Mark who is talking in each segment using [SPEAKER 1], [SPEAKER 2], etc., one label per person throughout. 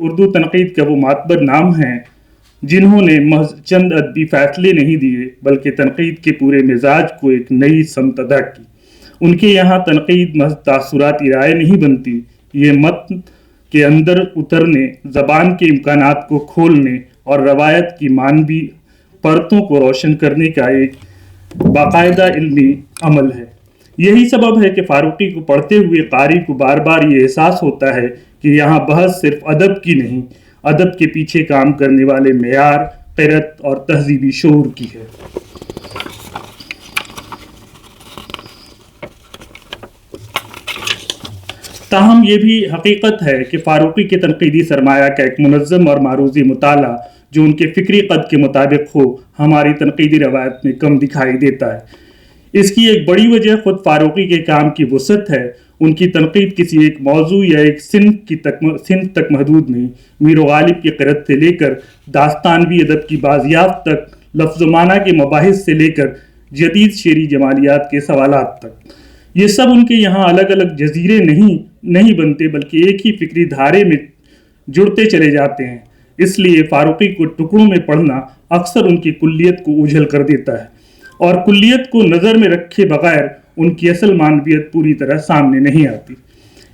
[SPEAKER 1] اردو تنقید کا وہ معتبر نام ہیں جنہوں نے محض چند ادبی فیصلے نہیں دیے بلکہ تنقید کے پورے مزاج کو ایک نئی سمت ادا کی۔ ان کے یہاں تنقید محض تاثراتی رائے نہیں بنتی، یہ متن کے اندر اترنے، زبان کے امکانات کو کھولنے اور روایت کی معنوی پرتوں کو روشن کرنے کا ایک باقاعدہ علمی عمل ہے۔ یہی سبب ہے کہ فاروقی کو پڑھتے ہوئے قاری کو بار بار یہ احساس ہوتا ہے کہ یہاں بحث صرف ادب کی نہیں، ادب کے پیچھے کام کرنے والے معیار، قرت اور تہذیبی شعور کی ہے۔ تاہم یہ بھی حقیقت ہے کہ فاروقی کے تنقیدی سرمایہ کا ایک منظم اور معروضی مطالعہ جو ان کے فکری قد کے مطابق ہو ہماری تنقیدی روایت میں کم دکھائی دیتا ہے۔ اس کی ایک بڑی وجہ خود فاروقی کے کام کی وسعت ہے۔ ان کی تنقید کسی ایک موضوع یا ایک صنف تک محدود نہیں، میر و غالب کی قرت سے لے کر داستانوی ادب کی بازیافت تک، لفظ و معنی کے مباحث سے لے کر جدید شعری جمالیات کے سوالات تک، یہ سب ان کے یہاں الگ الگ جزیرے نہیں بنتے بلکہ ایک ہی فکری دھارے میں جڑتے چلے جاتے ہیں۔ اس لیے فاروقی کو ٹکڑوں میں پڑھنا اکثر ان کی کلیت کو اجھل کر دیتا ہے، اور کلیت کو نظر میں رکھے بغیر ان کی اصل معنویت پوری طرح سامنے نہیں آتی۔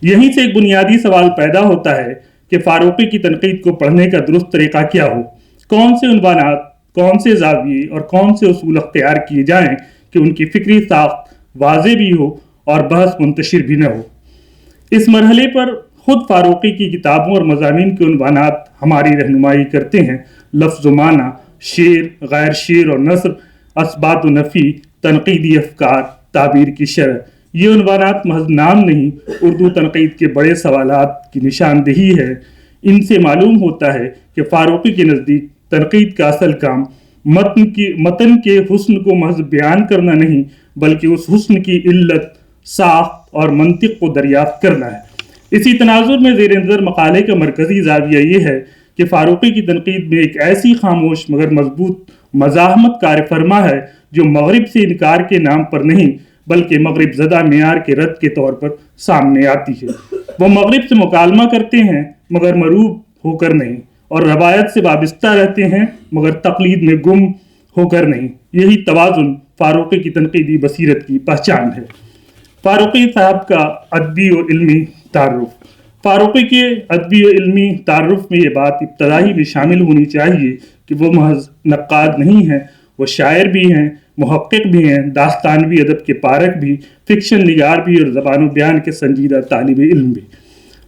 [SPEAKER 1] یہیں سے ایک بنیادی سوال پیدا ہوتا ہے کہ فاروقی کی تنقید کو پڑھنے کا درست طریقہ کیا ہو، کون سے عنوانات، کون سے زاویے اور کون سے اصول اختیار کیے جائیں کہ ان کی فکری ساخت واضح بھی ہو اور بحث منتشر بھی نہ ہو۔ اس مرحلے پر خود فاروقی کی کتابوں اور مضامین کے عنوانات ہماری رہنمائی کرتے ہیں۔ لفظ و معنی، شعر، غیر شعر اور نثر، اثبات و نفی، تنقیدی افکار، تعبیر کی شرح، یہ عنوانات محض نام نہیں، اردو تنقید کے بڑے سوالات کی نشاندہی ہے۔ ان سے معلوم ہوتا ہے کہ فاروقی کے نزدیک تنقید کا اصل کام متن کے حسن کو محض بیان کرنا نہیں بلکہ اس حسن کی علت، ساخت اور منطق کو دریافت کرنا ہے۔ اسی تناظر میں زیر نظر مقالے کا مرکزی زاویہ یہ ہے کہ فاروقی کی تنقید میں ایک ایسی خاموش مگر مضبوط مزاحمت کار فرما ہے جو مغرب سے انکار کے نام پر نہیں بلکہ مغرب زدہ معیار کے رد کے طور پر سامنے آتی ہے۔ وہ مغرب سے مکالمہ کرتے ہیں مگر مروب ہو کر نہیں، اور روایت سے وابستہ رہتے ہیں مگر تقلید میں گم ہو کر نہیں۔ یہی توازن فاروقی کی تنقیدی بصیرت کی پہچان ہے۔ فاروقی صاحب کا ادبی و علمی تعارف۔ فاروقی کے ادبی و علمی تعارف میں یہ بات ابتدائی میں شامل ہونی چاہیے کہ وہ محض نقاد نہیں ہیں، وہ شاعر بھی ہیں، محقق بھی ہیں، داستانوی ادب کے پارک بھی، فکشن نگار بھی اور زبان و بیان کے سنجیدہ طالب علم بھی۔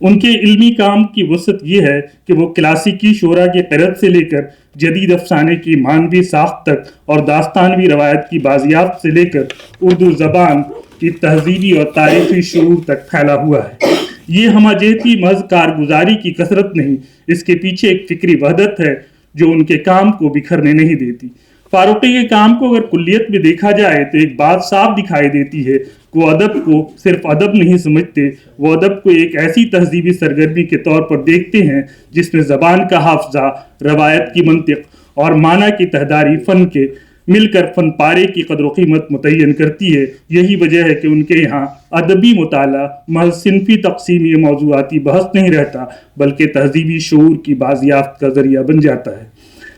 [SPEAKER 1] ان کے علمی کام کی وسعت یہ ہے کہ وہ کلاسیکی شعراء کی قرت سے لے کر جدید افسانے کی معنوی ساخت تک اور داستانوی روایت کی بازیافت سے لے کر اردو زبان کی تہذیبی اور تاریخی شعور تک پھیلا ہوا ہے۔ یہ ہمہ-جہتی محض کارگزاری کی کثرت نہیں، اس کے پیچھے ایک فکری وحدت ہے جو ان کے کام کو بکھرنے نہیں دیتی۔ فاروقی کے کام کو اگر کلیت میں دیکھا جائے تو ایک بات صاف دکھائی دیتی ہے کہ وہ ادب کو صرف ادب نہیں سمجھتے، وہ ادب کو ایک ایسی تہذیبی سرگرمی کے طور پر دیکھتے ہیں جس میں زبان کا حافظہ، روایت کی منطق اور معنی کی تہداری فن کے مل کر فن پارے کی قدر و قیمت متعین کرتی ہے۔ یہی وجہ ہے کہ ان کے یہاں ادبی مطالعہ محض صنفی تقسیم یا موضوعاتی بحث نہیں رہتا بلکہ تہذیبی شعور کی بازیافت کا ذریعہ بن جاتا ہے۔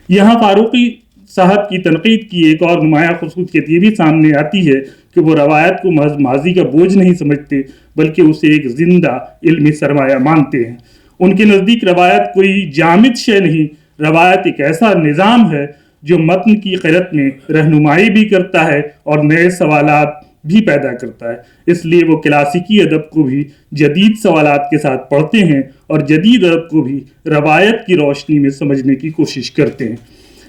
[SPEAKER 1] یہاں فاروقی صاحب کی تنقید کی ایک اور نمایاں خصوصیت یہ بھی سامنے آتی ہے کہ وہ روایت کو محض ماضی کا بوجھ نہیں سمجھتے بلکہ اسے ایک زندہ علمی سرمایہ مانتے ہیں۔ ان کے نزدیک روایت کوئی جامد شے نہیں، روایت ایک ایسا نظام ہے جو متن کی قرت میں رہنمائی بھی کرتا ہے اور نئے سوالات بھی پیدا کرتا ہے۔ اس لیے وہ کلاسیکی ادب کو بھی جدید سوالات کے ساتھ پڑھتے ہیں اور جدید ادب کو بھی روایت کی روشنی میں سمجھنے کی کوشش کرتے ہیں۔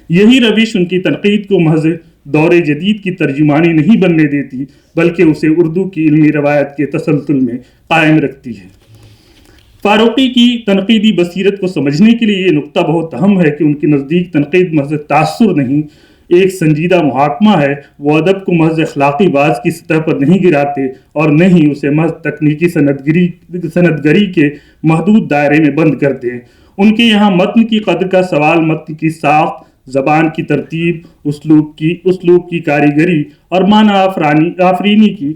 [SPEAKER 1] یہی روش ان کی تنقید کو محض دور جدید کی ترجمانی نہیں بننے دیتی بلکہ اسے اردو کی علمی روایت کے تسلسل میں قائم رکھتی ہے۔ فاروقی کی تنقیدی بصیرت کو سمجھنے کے لیے یہ نقطہ بہت اہم ہے کہ ان کے نزدیک تنقید محض تاثر نہیں، ایک سنجیدہ محاکمہ ہے۔ وہ ادب کو محض اخلاقی باز کی سطح پر نہیں گراتے اور نہ ہی اسے محض تکنیکی سندگری کے محدود دائرے میں بند کرتے ہیں۔ ان کے یہاں متن کی قدر کا سوال متن کی ساخت، زبان کی ترتیب، اسلوب کی کاریگری اور معنی آفرینی کی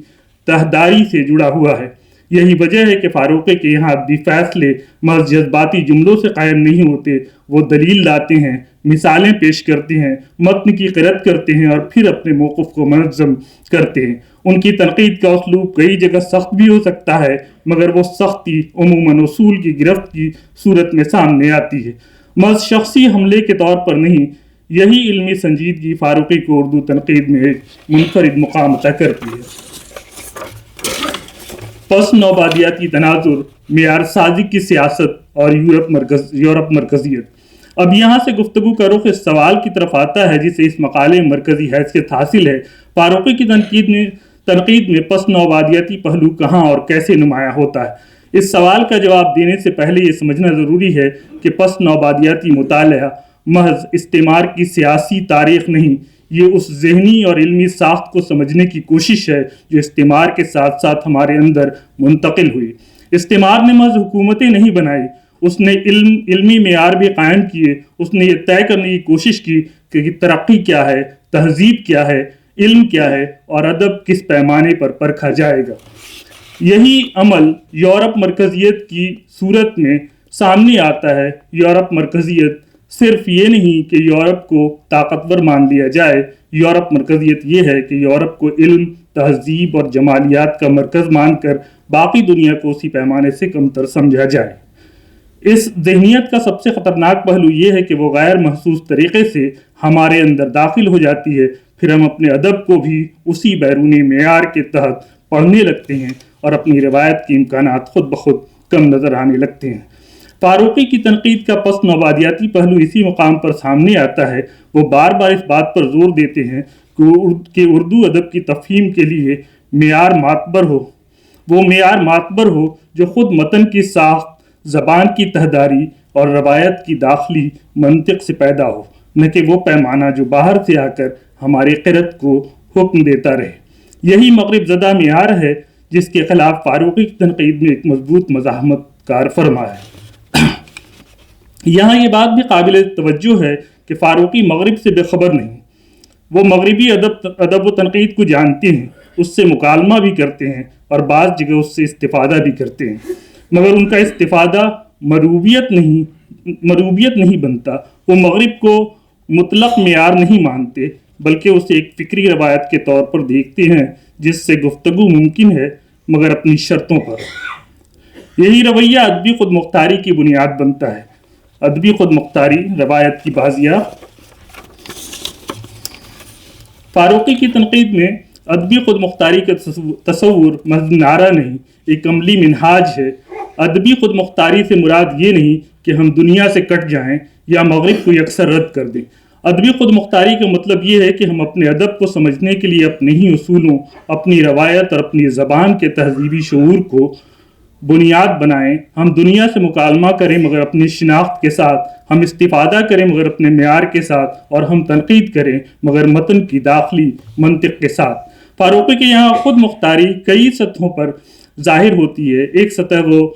[SPEAKER 1] تہداری سے جڑا ہوا ہے۔ یہی وجہ ہے کہ فاروقی کے یہاں ادبی فیصلے محض جذباتی جملوں سے قائم نہیں ہوتے، وہ دلیل لاتے ہیں، مثالیں پیش کرتے ہیں، متن کی قرأت کرتے ہیں اور پھر اپنے موقف کو منظم کرتے ہیں۔ ان کی تنقید کا اسلوب کئی جگہ سخت بھی ہو سکتا ہے، مگر وہ سختی عموماً اصول کی گرفت کی صورت میں سامنے آتی ہے، محض شخصی حملے کے طور پر نہیں۔ یہی علمی سنجیدگی فاروقی کو اردو تنقید میں ایک منفرد مقام عطا کرتی ہے۔ پس نوبادیاتی تناظر، معیار سازی کی سیاست اور یورپ مرکزیت۔ اب یہاں سے گفتگو کا رخ اس سوال کی طرف آتا ہے جسے اس مقالے میں مرکزی حیثیت حاصل ہے: فاروقی کی تنقید میں پس نوبادیاتی پہلو کہاں اور کیسے نمایاں ہوتا ہے؟ اس سوال کا جواب دینے سے پہلے یہ سمجھنا ضروری ہے کہ پس نوبادیاتی مطالعہ محض استعمار کی سیاسی تاریخ نہیں، یہ اس ذہنی اور علمی ساخت کو سمجھنے کی کوشش ہے جو استعمار کے ساتھ ساتھ ہمارے اندر منتقل ہوئی۔ استعمار نے محض حکومتیں نہیں بنائی، اس نے علمی معیار بھی قائم کیے۔ اس نے یہ طے کرنے کی کوشش کی کہ ترقی کیا ہے، تہذیب کیا ہے، علم کیا ہے اور ادب کس پیمانے پر پرکھا جائے گا۔ یہی عمل یورپ مرکزیت کی صورت میں سامنے آتا ہے۔ یورپ مرکزیت صرف یہ نہیں کہ یورپ کو طاقتور مان لیا جائے، یورپ مرکزیت یہ ہے کہ یورپ کو علم، تہذیب اور جمالیات کا مرکز مان کر باقی دنیا کو اسی پیمانے سے کمتر سمجھا جائے۔ اس ذہنیت کا سب سے خطرناک پہلو یہ ہے کہ وہ غیر محسوس طریقے سے ہمارے اندر داخل ہو جاتی ہے، پھر ہم اپنے ادب کو بھی اسی بیرونی معیار کے تحت پڑھنے لگتے ہیں اور اپنی روایت کے امکانات خود بخود کم نظر آنے لگتے ہیں۔ فاروقی کی تنقید کا پس نوبادیاتی پہلو اسی مقام پر سامنے آتا ہے۔ وہ بار بار اس بات پر زور دیتے ہیں کہ اردو ادب کی تفہیم کے لیے معیار معتبر ہو، وہ معیار معتبر ہو جو خود متن کی ساخت، زبان کی تہداری اور روایت کی داخلی منطق سے پیدا ہو، نہ کہ وہ پیمانہ جو باہر سے آ کر ہماری قرأت کو حکم دیتا رہے۔ یہی مغرب زدہ معیار ہے جس کے خلاف فاروقی کی تنقید میں ایک مضبوط مزاحمت کار فرما ہے۔ یہاں یہ بات بھی قابل توجہ ہے کہ فاروقی مغرب سے بے خبر نہیں، وہ مغربی ادب و تنقید کو جانتے ہیں، اس سے مکالمہ بھی کرتے ہیں اور بعض جگہ اس سے استفادہ بھی کرتے ہیں، مگر ان کا استفادہ مروبیت نہیں بنتا۔ وہ مغرب کو مطلق معیار نہیں مانتے بلکہ اسے ایک فکری روایت کے طور پر دیکھتے ہیں جس سے گفتگو ممکن ہے مگر اپنی شرطوں پر۔ یہی رویہ ادبی خود مختاری کی بنیاد بنتا ہے۔ ادبی خود مختاری، روایت کی بازیافت۔ فاروقی کی تنقید میں ادبی خود مختاری کا تصور محض نعرہ نہیں، ایک عملی منہاج ہے۔ ادبی خود مختاری سے مراد یہ نہیں کہ ہم دنیا سے کٹ جائیں یا مغرب کو یکسر رد کر دیں۔ ادبی خود مختاری کا مطلب یہ ہے کہ ہم اپنے ادب کو سمجھنے کے لیے اپنے ہی اصولوں، اپنی روایت اور اپنی زبان کے تہذیبی شعور کو بنیاد بنائیں۔ ہم دنیا سے مکالمہ کریں مگر اپنی شناخت کے ساتھ، ہم استفادہ کریں مگر اپنے معیار کے ساتھ، اور ہم تنقید کریں مگر متن کی داخلی منطق کے ساتھ۔ فاروقی کے یہاں خود مختاری کئی سطحوں پر ظاہر ہوتی ہے۔ ایک سطح وہ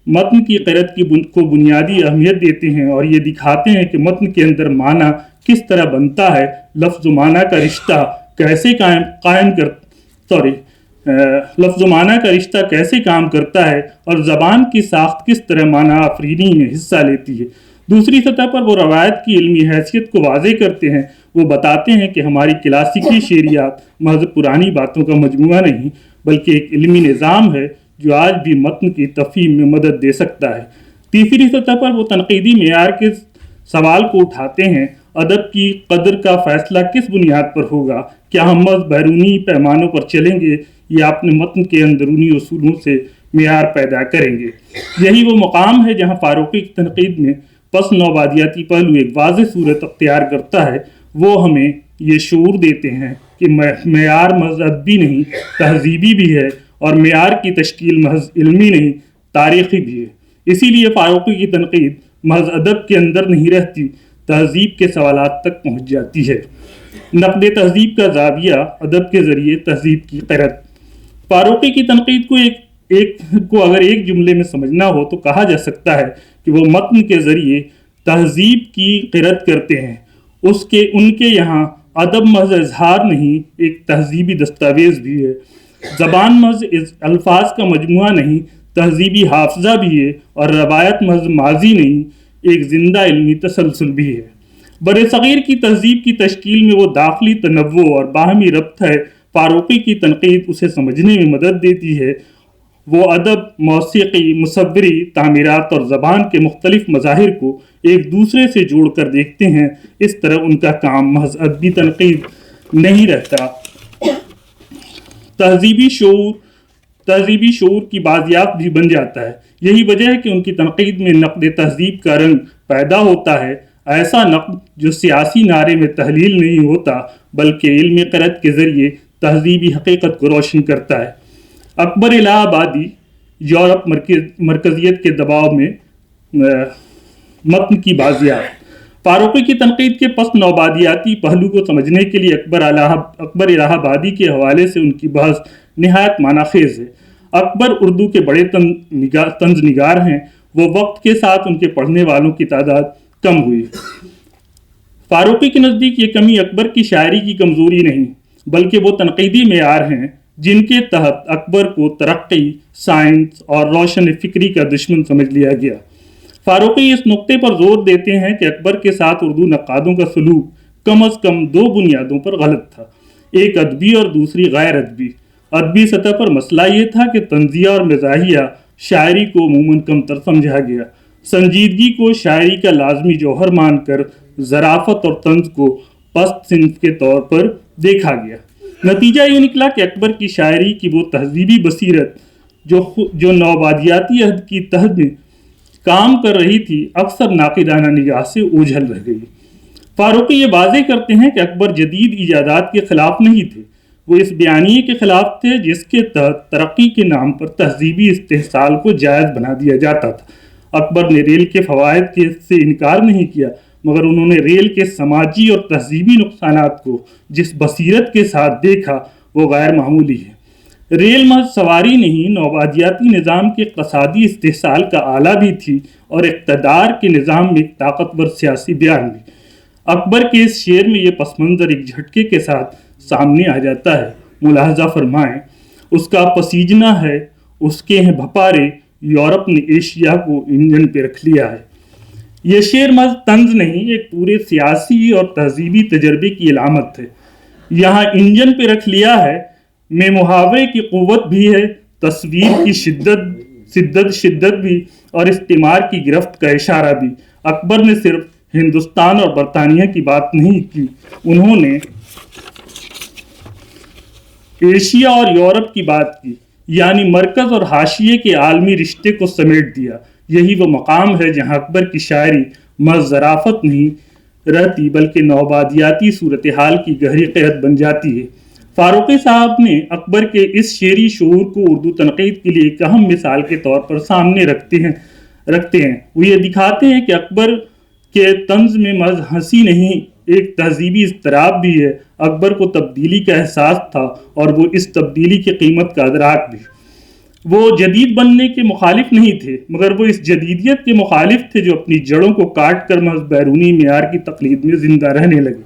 [SPEAKER 1] متن کی قرأت کو بنیادی اہمیت دیتے ہیں اور یہ دکھاتے ہیں کہ متن کے اندر معنی کس طرح بنتا ہے، لفظ و معنی کا رشتہ کیسے لفظ و معنی کا رشتہ کیسے کام کرتا ہے اور زبان کی ساخت کس طرح معنی آفرینی میں حصہ لیتی ہے۔ دوسری سطح پر وہ روایت کی علمی حیثیت کو واضح کرتے ہیں۔ وہ بتاتے ہیں کہ ہماری کلاسیکی شعریات محض پرانی باتوں کا مجموعہ نہیں بلکہ ایک علمی نظام ہے جو آج بھی متن کی تفہیم میں مدد دے سکتا ہے۔ تیسری سطح پر وہ تنقیدی معیار کے سوال کو اٹھاتے ہیں، ادب کی قدر کا فیصلہ کس بنیاد پر ہوگا؟ کیا ہم محض بیرونی پیمانوں پر چلیں گے یا اپنے متن کے اندرونی اصولوں سے معیار پیدا کریں گے؟ یہی وہ مقام ہے جہاں فاروقی کی تنقید میں پس نوبادیاتی پہلو ایک واضح صورت اختیار کرتا ہے۔ وہ ہمیں یہ شعور دیتے ہیں کہ معیار محض ادبی نہیں، تہذیبی بھی ہے، اور معیار کی تشکیل محض علمی نہیں، تاریخی بھی ہے۔ اسی لیے فاروقی کی تنقید محض ادب کے اندر نہیں رہتی، تہذیب کے سوالات تک پہنچ جاتی ہے۔ نقد تہذیب کا زاویہ، ادب کے ذریعے تہذیب کی قرأت۔ فاروقی کی تنقید کو اگر ایک جملے میں سمجھنا ہو تو کہا جا سکتا ہے کہ وہ متن کے ذریعے تہذیب کی قرأت کرتے ہیں۔ ان کے یہاں ادب محض اظہار نہیں، ایک تہذیبی دستاویز بھی ہے۔ زبان محض الفاظ کا مجموعہ نہیں، تہذیبی حافظہ بھی ہے، اور روایت محض ماضی نہیں، ایک زندہ علمی تسلسل بھی ہے۔ برصغیر کی تہذیب کی تشکیل میں وہ داخلی تنوع اور باہمی ربط ہے۔ فاروقی کی تنقید اسے سمجھنے میں مدد دیتی ہے۔ وہ ادب، موسیقی، مصوری، تعمیرات اور زبان کے مختلف مظاہر کو ایک دوسرے سے جوڑ کر دیکھتے ہیں۔ اس طرح ان کا کام محض ادبی تنقید نہیں رہتا، تہذیبی شعور کی بازیافت بھی بن جاتا ہے۔ یہی وجہ ہے کہ ان کی تنقید میں نقد تہذیب کا رنگ پیدا ہوتا ہے، ایسا نقد جو سیاسی نعرے میں تحلیل نہیں ہوتا بلکہ علمی قرت کے ذریعے تہذیبی حقیقت کو روشن کرتا ہے۔ اکبر الہ آبادی، یورپ مرکزیت کے دباؤ میں متن کی بازیافت۔ فاروقی کی تنقید کے پس نوبادیاتی پہلو کو سمجھنے کے لیے اکبر الہ آبادی کے حوالے سے ان کی بحث نہایت معنی خیز ہے۔ اکبر اردو کے بڑے طنز نگار ہیں۔ وہ وقت کے ساتھ ان کے پڑھنے والوں کی تعداد کم ہوئی۔ فاروقی کے نزدیک یہ کمی اکبر کی شاعری کی کمزوری نہیں بلکہ وہ تنقیدی معیار ہیں جن کے تحت اکبر کو ترقی، سائنس اور روشن فکری کا دشمن سمجھ لیا گیا۔ فاروقی اس نقطے پر زور دیتے ہیں کہ اکبر کے ساتھ اردو نقادوں کا سلوک کم از کم دو بنیادوں پر غلط تھا، ایک ادبی اور دوسری غیر ادبی۔ ادبی سطح پر مسئلہ یہ تھا کہ طنزیہ اور مزاحیہ شاعری کو عموماً کمتر سمجھا گیا، سنجیدگی کو شاعری کا لازمی جوہر مان کر ظرافت اور طنز کو پست صنف کے طور پر دیکھا گیا۔ نتیجہ یہ نکلا کہ اکبر کی شاعری کی وہ تہذیبی بصیرت جو نوبادیاتی عہد کی تحت میں کام کر رہی تھی اکثر ناقدانہ نگاہ سے اوجھل رہ گئی۔ فاروقی یہ واضح کرتے ہیں کہ اکبر جدید ایجادات کے خلاف نہیں تھے، وہ اس بیانیے کے خلاف تھے جس کے تحت ترقی کے نام پر تہذیبی استحصال کو جائز بنا دیا جاتا تھا۔ اکبر نے ریل کے فوائد سے انکار نہیں کیا، مگر انہوں نے ریل کے سماجی اور تہذیبی نقصانات کو جس بصیرت کے ساتھ دیکھا وہ غیر معمولی ہے۔ ریل محض سواری نہیں، نوبادیاتی نظام کے اقتصادی استحصال کا آلہ بھی تھی اور اقتدار کے نظام میں ایک طاقتور سیاسی بیان بھی۔ اکبر کے اس شعر میں یہ پس منظر ایک جھٹکے کے ساتھ سامنے آ جاتا ہے۔ ملاحظہ فرمائیں، اس کا پسیجنا ہے، اس کے ہیں بھپارے، یورپ نے ایشیا کو انجن پہ رکھ لیا ہے۔ یہ شعر محض طنز نہیں، ایک پورے سیاسی اور تہذیبی تجربے کی علامت ہے۔ یہاں انجن پہ رکھ لیا ہے میں محاورے کی قوت بھی ہے، تصویر کی شدت بھی، اور استعمار کی گرفت کا اشارہ بھی۔ اکبر نے صرف ہندوستان اور برطانیہ کی بات نہیں کی، انہوں نے ایشیا اور یورپ کی بات کی، یعنی مرکز اور حاشیے کے عالمی رشتے کو سمیٹ دیا۔ یہی وہ مقام ہے جہاں اکبر کی شاعری محض ظرافت نہیں رہتی بلکہ نوبادیاتی صورتحال کی گہری قیادت بن جاتی ہے۔ فاروقی صاحب نے اکبر کے اس شعری شعور کو اردو تنقید کے لیے ایک اہم مثال کے طور پر سامنے رکھتے ہیں۔ وہ یہ دکھاتے ہیں کہ اکبر کے طنز میں محض ہنسی نہیں، ایک تہذیبی اضطراب بھی ہے۔ اکبر کو تبدیلی کا احساس تھا اور وہ اس تبدیلی کی قیمت کا ادراک بھی۔ وہ جدید بننے کے مخالف نہیں تھے مگر وہ اس جدیدیت کے مخالف تھے جو اپنی جڑوں کو کاٹ کر محض بیرونی معیار کی تقلید میں زندہ رہنے لگے۔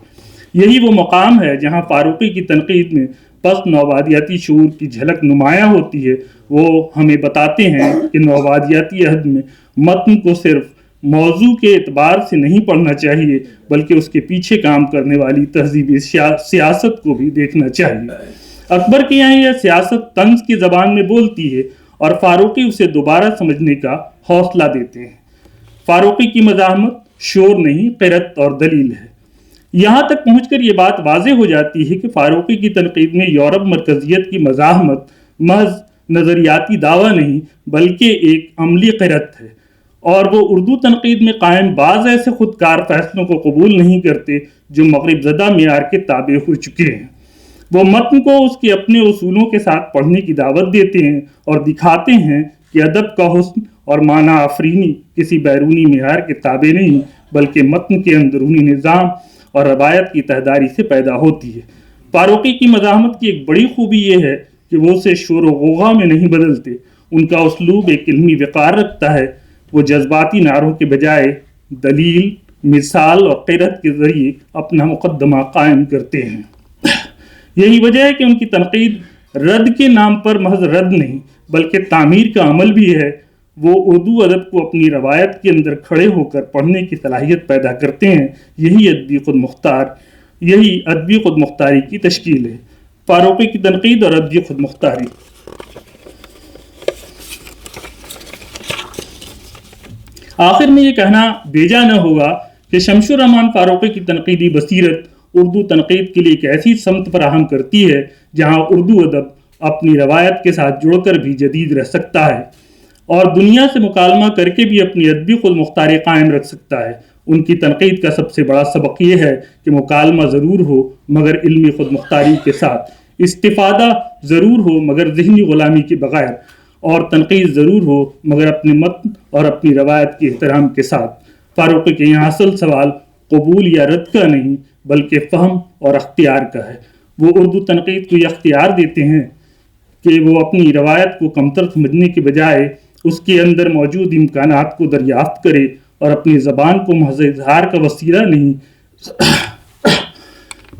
[SPEAKER 1] یہی وہ مقام ہے جہاں فاروقی کی تنقید میں پس نوبادیاتی شعور کی جھلک نمایاں ہوتی ہے۔ وہ ہمیں بتاتے ہیں کہ نوبادیاتی عہد میں متن کو صرف موضوع کے اعتبار سے نہیں پڑھنا چاہیے بلکہ اس کے پیچھے کام کرنے والی تہذیبی سیاست کو بھی دیکھنا چاہیے۔ اکبر کے یہاں یہ سیاست طنز کی زبان میں بولتی ہے اور فاروقی اسے دوبارہ سمجھنے کا حوصلہ دیتے ہیں۔ فاروقی کی مزاحمت شور نہیں، قرت اور دلیل ہے۔ یہاں تک پہنچ کر یہ بات واضح ہو جاتی ہے کہ فاروقی کی تنقید میں یورپ مرکزیت کی مزاحمت محض نظریاتی دعویٰ نہیں بلکہ ایک عملی قرت ہے، اور وہ اردو تنقید میں قائم بعض ایسے خودکار فیصلوں کو قبول نہیں کرتے جو مغرب زدہ معیار کے تابع ہو چکے ہیں۔ وہ متن کو اس کے اپنے اصولوں کے ساتھ پڑھنے کی دعوت دیتے ہیں اور دکھاتے ہیں کہ ادب کا حسن اور معنی آفرینی کسی بیرونی معیار کے تابع نہیں بلکہ متن کے اندرونی نظام اور روایت کی تہداری سے پیدا ہوتی ہے۔ فاروقی کی مزاحمت کی ایک بڑی خوبی یہ ہے کہ وہ اسے شور و غوغا میں نہیں بدلتے، ان کا اسلوب ایک علمی وقار رکھتا ہے۔ وہ جذباتی نعروں کے بجائے دلیل، مثال اور قرت کے ذریعے اپنا مقدمہ قائم کرتے ہیں۔ یہی وجہ ہے کہ ان کی تنقید رد کے نام پر محض رد نہیں بلکہ تعمیر کا عمل بھی ہے، وہ اردو ادب کو اپنی روایت کے اندر کھڑے ہو کر پڑھنے کی صلاحیت پیدا کرتے ہیں۔ یہی ادبی خود مختاری کی تشکیل ہے۔ فاروقی کی تنقید اور ادبی خود مختاری۔ آخر میں یہ کہنا بیجا نہ ہوگا کہ شمس الرحمن فاروقی کی تنقیدی بصیرت اردو تنقید کے لیے ایک ایسی سمت فراہم کرتی ہے جہاں اردو ادب اپنی روایت کے ساتھ جڑ کر بھی جدید رہ سکتا ہے اور دنیا سے مکالمہ کر کے بھی اپنی ادبی خود مختاری قائم رکھ سکتا ہے۔ ان کی تنقید کا سب سے بڑا سبق یہ ہے کہ مکالمہ ضرور ہو مگر علمی خود مختاری کے ساتھ، استفادہ ضرور ہو مگر ذہنی غلامی کے بغیر، اور تنقید ضرور ہو مگر اپنے متن اور اپنی روایت کے احترام کے ساتھ۔ فاروقی کے یہاں اصل سوال قبول یا رد کا نہیں بلکہ فہم اور اختیار کا ہے۔ وہ اردو تنقید کو یہ اختیار دیتے ہیں کہ وہ اپنی روایت کو کمتر سمجھنے کے بجائے اس کے اندر موجود امکانات کو دریافت کرے اور اپنی زبان کو محض اظہار کا وسیلہ نہیں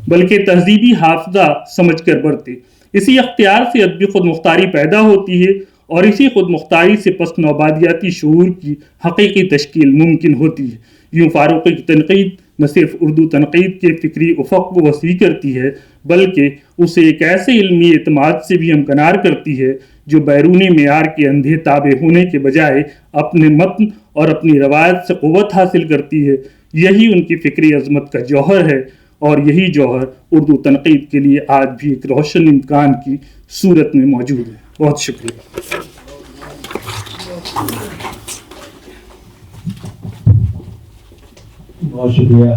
[SPEAKER 1] بلکہ تہذیبی حافظہ سمجھ کر برتے۔ اسی اختیار سے ادبی خود مختاری پیدا ہوتی ہے اور اسی خود مختاری سے پس نوآبادیاتی شعور کی حقیقی تشکیل ممکن ہوتی ہے۔ یوں فاروقی کی تنقید نہ صرف اردو تنقید کے فکری افق کو وسیع کرتی ہے بلکہ اسے ایک ایسے علمی اعتماد سے بھی ہمکنار کرتی ہے جو بیرونی معیار کے اندھے تابع ہونے کے بجائے اپنے متن اور اپنی روایت سے قوت حاصل کرتی ہے۔ یہی ان کی فکری عظمت کا جوہر ہے اور یہی جوہر اردو تنقید کے لیے آج بھی ایک روشن امکان کی صورت میں موجود ہے۔ بہت شکریہ۔
[SPEAKER 2] بہت شکریہ۔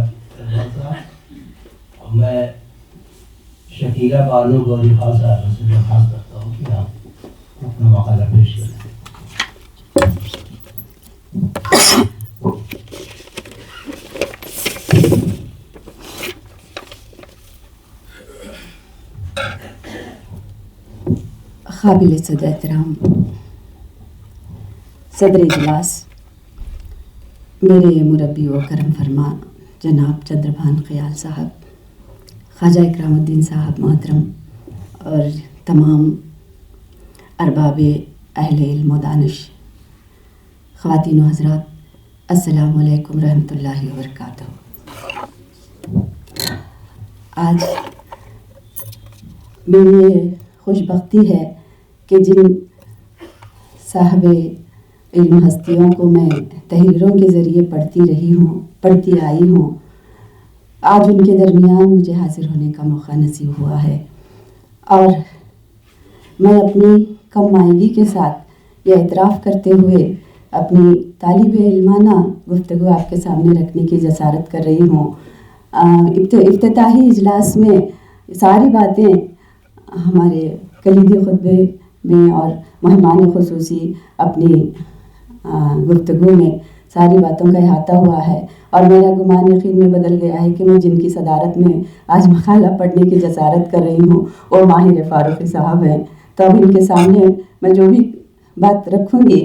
[SPEAKER 2] میں شکیلہ بانو گوری خان صاحب سے درخواست کرتا ہوں کہ آپ اپنا مقالہ پیش کریں۔
[SPEAKER 3] قابل صدر احترام صدر اجلاس، میرے مربی و کرم فرما جناب چندربھان خیال صاحب، خواجہ اکرام الدین صاحب محترم اور تمام ارباب اہل علم و دانش، خواتین و حضرات، السلام علیکم رحمۃ اللہ وبرکاتہ۔ آج میری خوش بختی ہے کہ جن صاحب علم ہستیوں کو میں تحریروں کے ذریعے پڑھتی آئی ہوں، آج ان کے درمیان مجھے حاضر ہونے کا موقع نصیب ہوا ہے، اور میں اپنی کم مائگی کے ساتھ یہ اعتراف کرتے ہوئے اپنی طالب علمانہ گفتگو آپ کے سامنے رکھنے کی جسارت کر رہی ہوں۔ افتتاحی اجلاس میں ساری باتیں ہمارے کلیدی خطبے میں اور مہمان خصوصی اپنی گفتگو میں ساری باتوں کا احاطہ ہوا ہے، اور میرا گمان یقین میں بدل گیا ہے کہ میں جن کی صدارت میں آج مقالہ پڑھنے کی جسارت کر رہی ہوں وہ ماہر فاروقی صاحب ہیں۔ تو اب ان کے سامنے میں جو بھی بات رکھوں گی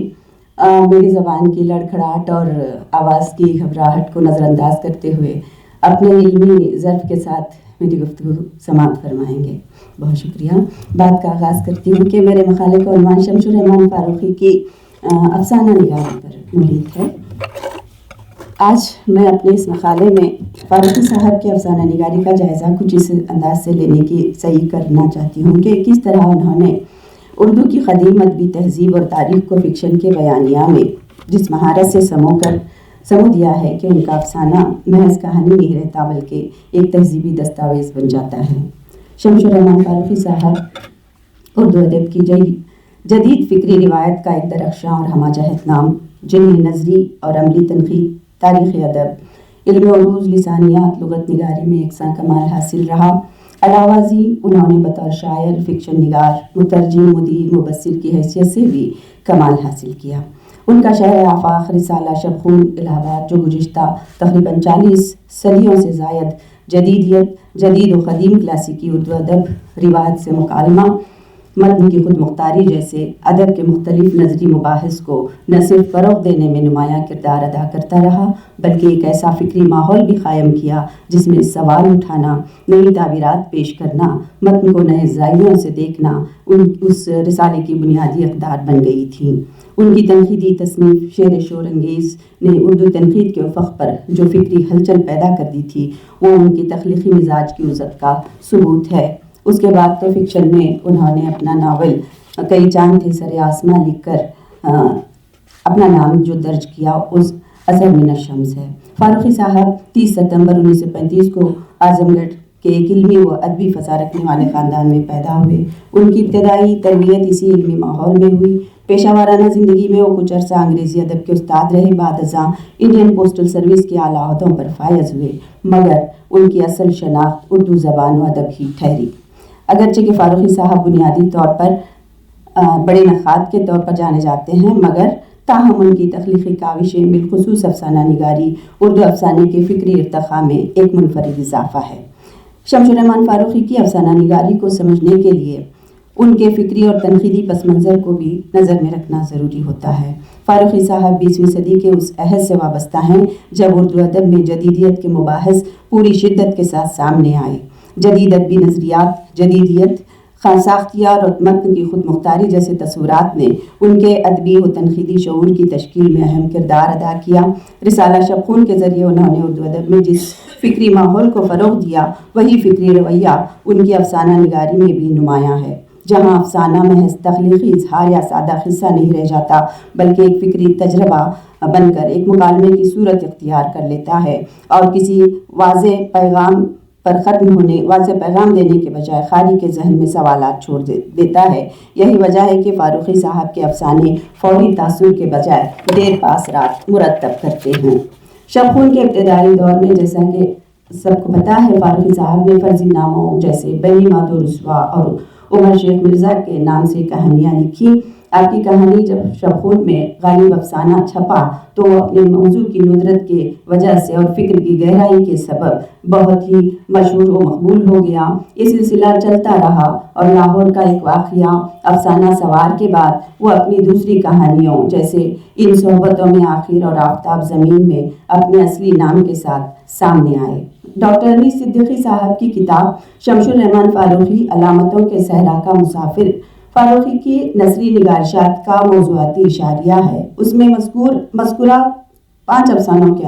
[SPEAKER 3] میری زبان کی لڑکھڑاہٹ اور آواز کی گھبراہٹ کو نظر انداز کرتے ہوئے اپنے علمی ظرف کے ساتھ میری گفتگو سماعت فرمائیں گے۔ بہت شکریہ۔ بات کا آغاز کرتی ہوں کہ میرے مقالے کا عنوان شمس الرحمن فاروقی کی افسانہ نگاری پر محیط ہے۔ آج میں اپنے اس مقالے میں فاروقی صاحب کے افسانہ نگاری کا جائزہ کچھ اس انداز سے لینے کی صحیح کرنا چاہتی ہوں کہ کس طرح انہوں نے اردو کی قدیم ادبی تہذیب اور تاریخ کو فکشن کے بیانیہ میں جس مہارت سے سمو دیا ہے کہ ان کا افسانہ محض کہانی نہیں رہتا بلکہ ایک تہذیبی دستاویز بن جاتا ہے۔ شمس الرحمن فاروقی صاحب اردو ادب کی جدید فکری روایت کا ایک درخشاں اور ہمہ جہت نام، جنہیں نظری اور عملی تنقید، تاریخ ادب، علم عروض، لسانیات، لغت نگاری میں یکساں کمال حاصل رہا۔ علاوہ ازیں انہوں نے بطور شاعر، فکشن نگار، مترجم، مدیر، مبصر کی حیثیت سے بھی کمال حاصل کیا۔ ان کا شہر آفاق رسالہ شب خون الہ آباد، جو گزشتہ تقریباً 40 صدیوں سے زائد جدید و قدیم کلاسیکی اردو ادب روایت سے مکالمہ متن کی خود مختاری جیسے ادب کے مختلف نظری مباحث کو نہ صرف فروغ دینے میں نمایاں کردار ادا کرتا رہا بلکہ ایک ایسا فکری ماحول بھی قائم کیا جس میں سوال اٹھانا، نئی تعبیرات پیش کرنا، متن کو نئے زاویوں سے دیکھنا اس رسالے کی بنیادی اقدار بن گئی تھیں۔ ان کی تنقیدی تصنیف شعر شور انگیز نے اردو تنقید کے افق پر جو فکری ہلچل پیدا کر دی تھی وہ ان کی تخلیقی مزاج کی وسعت کا ثبوت ہے۔ اس کے بعد تو فکشن میں انہوں نے اپنا ناول کئی چاند تھے سر آسماں لکھ کر اپنا نام جو درج کیا اس اثر من الشمس ہے۔ فاروقی صاحب 30 ستمبر 1935 کو اعظم گڑھ کے ایک علمی و ادبی فضا رکھنے والے خاندان میں پیدا ہوئے۔ ان کی ابتدائی تربیت اسی علمی ماحول میں ہوئی۔ پیشہ وارانہ زندگی میں وہ کچھ عرصہ انگریزی ادب کے استاد رہے، بعد ازاں انڈین پوسٹل سروس کے اعلیٰ عہدوں پر فائز ہوئے، مگر ان کی اصل شناخت اردو زبان و ادب ہی ٹھہری۔ اگرچہ کہ فاروقی صاحب بنیادی طور پر بڑے نقاد کے طور پر جانے جاتے ہیں، مگر تاہم ان کی تخلیقی کاوشیں بالخصوص افسانہ نگاری اردو افسانے کے فکری ارتقاء میں ایک منفرد اضافہ ہے۔ شمس الرحمن فاروقی کی افسانہ نگاری کو سمجھنے کے لیے ان کے فکری اور تنقیدی پس منظر کو بھی نظر میں رکھنا ضروری ہوتا ہے۔ فاروقی صاحب 20ویں صدی کے اس عہد سے وابستہ ہیں جب اردو ادب میں جدیدیت کے مباحث پوری شدت کے ساتھ سامنے آئے۔ جدید ادبی نظریات، جدیدیت، ساختیار اور متن کی خود مختاری جیسے تصورات نے ان کے ادبی و تنقیدی شعور کی تشکیل میں اہم کردار ادا کیا۔ رسالہ شبخون کے ذریعے انہوں نے اردو ادب میں جس فکری ماحول کو فروغ دیا وہی فکری رویہ ان کی افسانہ نگاری میں بھی نمایاں ہے، جہاں افسانہ محض تخلیقی اظہار یا سادہ قصہ نہیں رہ جاتا بلکہ ایک فکری تجربہ بن کر ایک مکالمے کی صورت اختیار کر لیتا ہے اور کسی واضح پیغام دینے کے بجائے قاری کے ذہن میں سوالات چھوڑ دیتا ہے۔ یہی وجہ ہے کہ فاروقی صاحب کے افسانے فوری تاثر کے بجائے دیر پا اثرات مرتب کرتے ہیں۔ شبخون کے ابتدائی دور میں جیسا کہ سب کو پتہ ہے فاروقی صاحب نے فرضی ناموں جیسے بینی مادو رسوا اور عمر شیخ مرزا کے نام سے کہانیاں لکھی۔ آپ کی کہانی جب شبخون میں غالب افسانہ چھپا تو وہ اپنے موضوع کی ندرت کے وجہ سے اور فکر کی گہرائی کے سبب بہت ہی مشہور و مقبول ہو گیا۔ یہ سلسلہ چلتا رہا اور لاہور کا ایک واقعہ افسانہ سوار کے بعد وہ اپنی دوسری کہانیوں جیسے ان صحبتوں میں آخر اور آفتاب زمین میں اپنے اصلی نام کے ساتھ سامنے آئے۔ ڈاکٹر علی صدیقی صاحب کی کتاب شمس الرحمن فاروقی علامتوں کے صحرا کا مسافر فاروقی کی نثری نگارشات کا موضوعاتی اشاریہ ہے۔ اس میں مذکورہ 5 افسانوں کے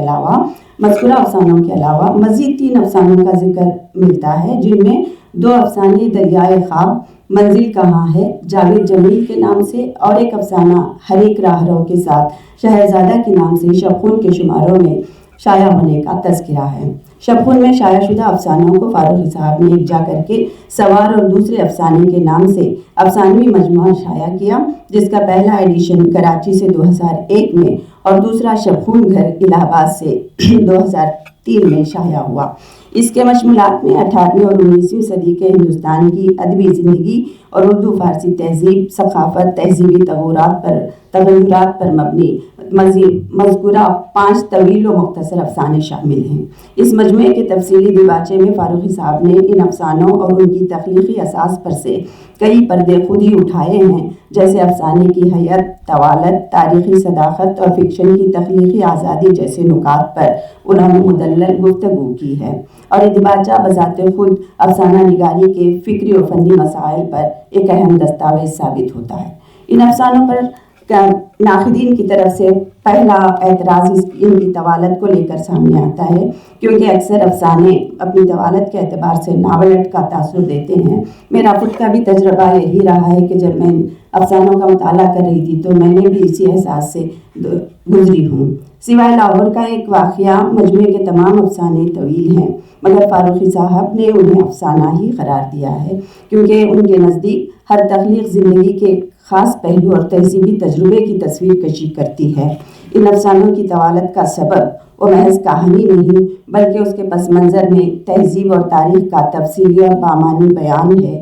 [SPEAKER 3] علاوہ مزید 3 افسانوں کا ذکر ملتا ہے، جن میں 2 افسانے دریائے خواب منزل کہاں ہے جاوید جمیل کے نام سے اور ایک افسانہ ہر ایک راہرو کے ساتھ شہرزادہ کے نام سے شبخون کے شماروں میں شائع ہونے کا تذکرہ ہے۔ شبخون میں شائع شدہ افسانوں کو فاروقی صاحب نے یکجا کر کے سوار اور دوسرے افسانے کے نام سے افسانوی مجموعہ شائع کیا، جس کا پہلا ایڈیشن کراچی سے 2001 میں اور دوسرا شبخون گھر الہ آباد سے 2003 میں شائع ہوا۔ اس کے مشمولات میں 18ویں اور 19ویں صدی کے ہندوستان کی ادبی زندگی اور اردو فارسی تہذیب، ثقافت، تہذیبی تغیرات پر مبنی مذکورہ 5 طویل و مختصر افسانے شامل ہیں۔ اس مجموعے کے تفصیلی دیباچے میں فاروقی صاحب نے ان افسانوں اور ان کی تخلیقی اساس پر سے کئی پردے خود ہی اٹھائے ہیں، جیسے افسانے کی حیت، طوالت، تاریخی صداقت اور فکشن کی تخلیقی آزادی جیسے نکات پر انہوں نے مدلل گفتگو کی ہے، اور یہ دیباچہ بذات خود افسانہ نگاری کے فکری و فنی مسائل پر ایک اہم دستاویز ثابت ہوتا ہے۔ ان افسانوں پر ناقدین کی طرف سے پہلا اعتراض ان کی طوالت کو لے کر سامنے آتا ہے، کیونکہ اکثر افسانے اپنی طوالت کے اعتبار سے ناولٹ کا تاثر دیتے ہیں۔ میرا خود کا بھی تجربہ یہی رہا ہے کہ جب میں افسانوں کا مطالعہ کر رہی تھی تو میں نے بھی اسی احساس سے گزری ہوں۔ سوائے لاہور کا ایک واقعہ مجموعے کے تمام افسانے طویل ہیں، مگر فاروقی صاحب نے انہیں افسانہ ہی قرار دیا ہے، کیونکہ ان کے نزدیک ہر تخلیق زندگی کے خاص پہلو اور تہذیبی تجربے کی تصویر کشی کرتی ہے۔ ان افسانوں کی طوالت کا سبب وہ محض کہانی نہیں بلکہ اس کے پس منظر میں تہذیب اور تاریخ کا تفصیلی اور بامعنی بیان ہے۔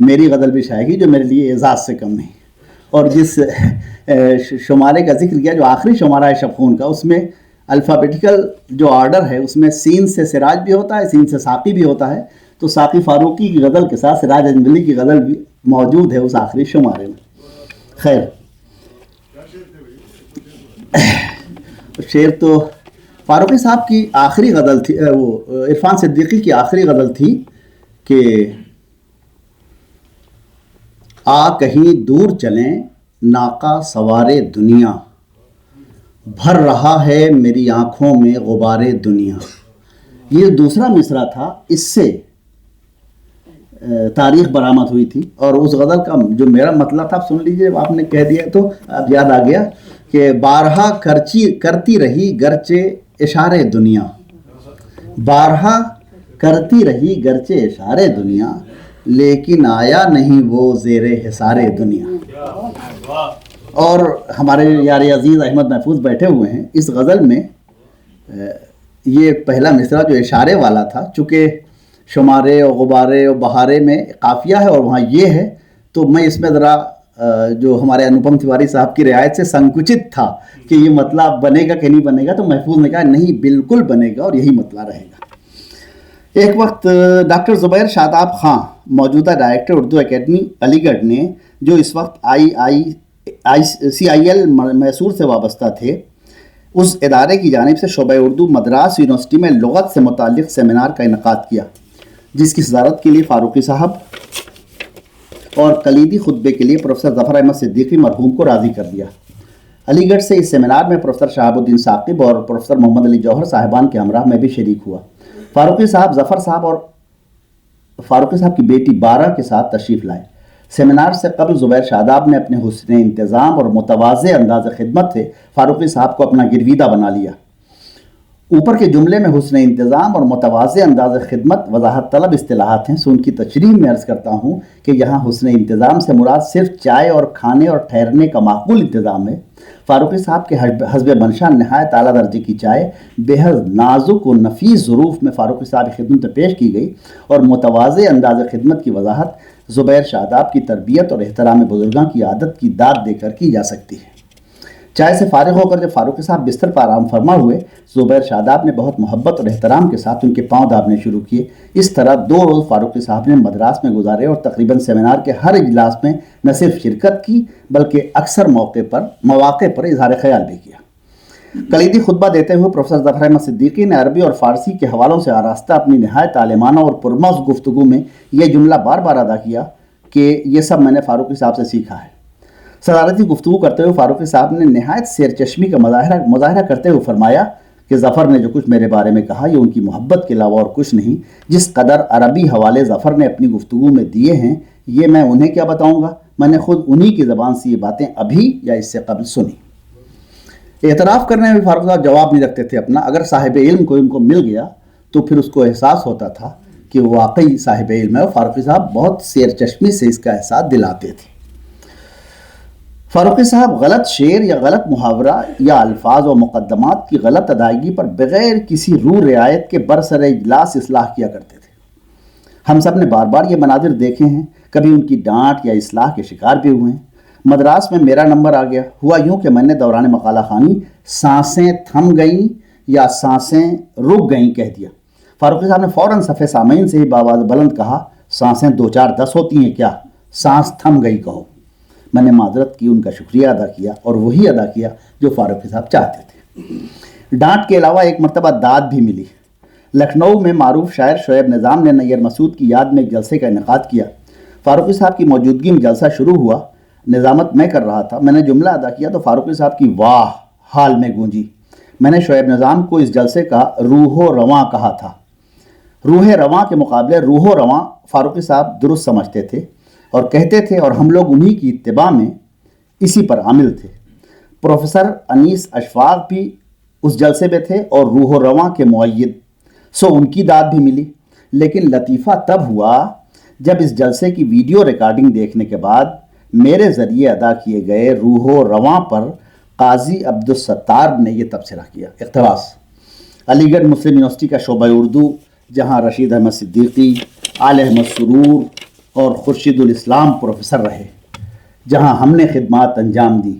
[SPEAKER 4] میری غزل بھی شائع کی جو میرے لیے اعزاز سے کم نہیں. اور جس شمارے کا ذکر کیا جو آخری شمارہ ہے شبخون کا، اس میں الفابیٹیکل جو آرڈر ہے اس میں سین سے سراج بھی ہوتا ہے، سین سے ساقی بھی ہوتا ہے. تو ساقی فاروقی کی غزل کے ساتھ سراج اجملی کی غزل بھی موجود ہے اس آخری شمارے میں. خیر، شعر تو فاروقی صاحب کی آخری غزل تھی، وہ عرفان صدیقی کی آخری غزل تھی کہ آ کہیں دور چلیں ناقہ سوارے دنیا، بھر رہا ہے میری آنکھوں میں غبار دنیا. یہ دوسرا مصرع تھا، اس سے تاریخ برآمد ہوئی تھی. اور اس غزل کا جو میرا مطلب تھا سن لیجئے، آپ نے کہہ دیا تو اب یاد آ گیا کہ بارہا کرتی رہی گرچہ اشارے دنیا، بارہا کرتی رہی گرچہ اشارے دنیا، لیکن آیا نہیں وہ زیر حصار دنیا. اور ہمارے یار عزیز احمد محفوظ بیٹھے ہوئے ہیں. اس غزل میں یہ پہلا مصرع جو اشارے والا تھا، چونکہ شمارے اور غبارے اور بہارے میں قافیہ ہے اور وہاں یہ ہے، تو میں اس میں ذرا جو ہمارے انوپم تیواری صاحب کی رعایت سے سنکچت تھا کہ یہ مطلع بنے گا کہ نہیں بنے گا. تو محفوظ نے کہا نہیں بالکل بنے گا اور یہی مطلع رہے گا. ایک وقت ڈاکٹر زبیر شاداب خان، موجودہ ڈائریکٹر اردو اکیڈمی علی گڑھ نے، جو اس وقت CIL میسور سے وابستہ تھے، اس ادارے کی جانب سے شعبہ اردو مدراس یونیورسٹی میں لغت سے متعلق سیمینار کا انعقاد کیا، جس کی صدارت کے لیے فاروقی صاحب اور کلیدی خطبے کے لیے پروفیسر ظفر احمد صدیقی مرحوم کو راضی کر دیا. علی گڑھ سے اس سیمینار میں پروفیسر شہاب الدین ثاقب اور پروفیسر محمد علی جوہر صاحبان کے ہمراہ میں بھی شریک ہوا. فاروقی صاحب ظفر صاحب اور فاروقی صاحب کی بیٹی بارہ کے ساتھ تشریف لائے. سیمینار سے قبل زبیر شاداب نے اپنے حسن انتظام اور متواضع انداز خدمت سے فاروقی صاحب کو اپنا گرویدہ بنا لیا. اوپر کے جملے میں حسن انتظام اور متواضع انداز خدمت وضاحت طلب اصطلاحات ہیں، سو ان کی تشریح میں عرض کرتا ہوں کہ یہاں حسن انتظام سے مراد صرف چائے اور کھانے اور ٹھہرنے کا معقول انتظام ہے. فاروقی صاحب کے حسب منشا نہایت اعلیٰ درجے کی چائے بہت نازک و نفیس ظروف میں فاروقی صاحب کی خدمت پیش کی گئی، اور متواضع انداز خدمت کی وضاحت زبیر شاداب کی تربیت اور احترام بزرگاں کی عادت کی داد دے کر کی جا سکتی ہے. چائے سے فارغ ہو کر جب فاروقی صاحب بستر پر آرام فرما ہوئے، زبیر شاداب نے بہت محبت اور احترام کے ساتھ ان کے پاؤں دابنے شروع کیے. اس طرح 2 روز فاروقی صاحب نے مدراس میں گزارے اور تقریباً سیمینار کے ہر اجلاس میں نہ صرف شرکت کی بلکہ اکثر مواقع پر اظہار خیال بھی کیا. کلیدی خطبہ دیتے ہوئے پروفیسر ظفر احمد صدیقی نے عربی اور فارسی کے حوالوں سے آراستہ اپنی نہایت عالمانہ اور پرمغز گفتگو میں یہ جملہ بار بار ادا کیا کہ یہ سب میں نے فاروقی صاحب سے سیکھا ہے. صدارتی گفتگو کرتے ہوئے فاروقی صاحب نے نہایت سیر چشمی کا مظاہرہ کرتے ہوئے فرمایا کہ ظفر نے جو کچھ میرے بارے میں کہا یہ ان کی محبت کے علاوہ اور کچھ نہیں. جس قدر عربی حوالے ظفر نے اپنی گفتگو میں دیے ہیں یہ میں انہیں کیا بتاؤں گا، میں نے خود انہی کی زبان سے یہ باتیں ابھی یا اس سے قبل سنی. اعتراف کرنے میں فاروقی صاحب جواب نہیں رکھتے تھے اپنا. اگر صاحب علم کو ان کو مل گیا تو پھر اس کو احساس ہوتا تھا کہ وہ واقعی صاحب علم ہے، اور فاروقی صاحب بہت سیر چشمی سے اس کا احساس دلاتے تھے. فاروقی صاحب غلط شعر یا غلط محاورہ یا الفاظ و مقدمات کی غلط ادائیگی پر بغیر کسی روح رعایت کے برسر اجلاس اصلاح کیا کرتے تھے. ہم سب نے بار بار یہ مناظر دیکھے ہیں، کبھی ان کی ڈانٹ یا اصلاح کے شکار بھی ہوئے ہیں. مدراس میں میرا نمبر آ گیا، ہوا یوں کہ میں نے دوران مقالہ خوانی سانسیں تھم گئیں یا سانسیں رک گئیں کہہ دیا. فاروقی صاحب نے فوراً صفحے سامعین سے ہی بآواز بلند کہا، سانسیں 2 4 10 ہوتی ہیں کیا، سانس تھم گئی کہو. میں نے معذرت کی، ان کا شکریہ ادا کیا اور وہی ادا کیا جو فاروقی صاحب چاہتے تھے. ڈانٹ کے علاوہ ایک مرتبہ داد بھی ملی. لکھنؤ میں معروف شاعر شعیب نظام نے نیر مسعود کی یاد میں ایک جلسے کا انعقاد کیا. فاروقی صاحب کی موجودگی میں جلسہ شروع ہوا. نظامت میں کر رہا تھا. میں نے جملہ ادا کیا تو فاروقی صاحب کی واہ حال میں گونجی. میں نے شعیب نظام کو اس جلسے کا روح و رواں کہا تھا. روح رواں کے مقابلے روح و رواں فاروقی صاحب درست سمجھتے تھے اور کہتے تھے، اور ہم لوگ انہی کی اتباع میں اسی پر عامل تھے. پروفیسر انیس اشفاق بھی اس جلسے میں تھے اور روح و رواں کے مؤید، سو ان کی داد بھی ملی. لیکن لطیفہ تب ہوا جب اس جلسے کی ویڈیو ریکارڈنگ دیکھنے کے بعد میرے ذریعے ادا کیے گئے روح و رواں پر قاضی عبدالستار نے یہ تبصرہ کیا. اقتباس: علی گڑھ مسلم یونیورسٹی کا شعبہ اردو، جہاں رشید احمد صدیقی، آل احمد سرور اور خورشید الاسلام پروفیسر رہے۔ جہاں ہم نے خدمات انجام دی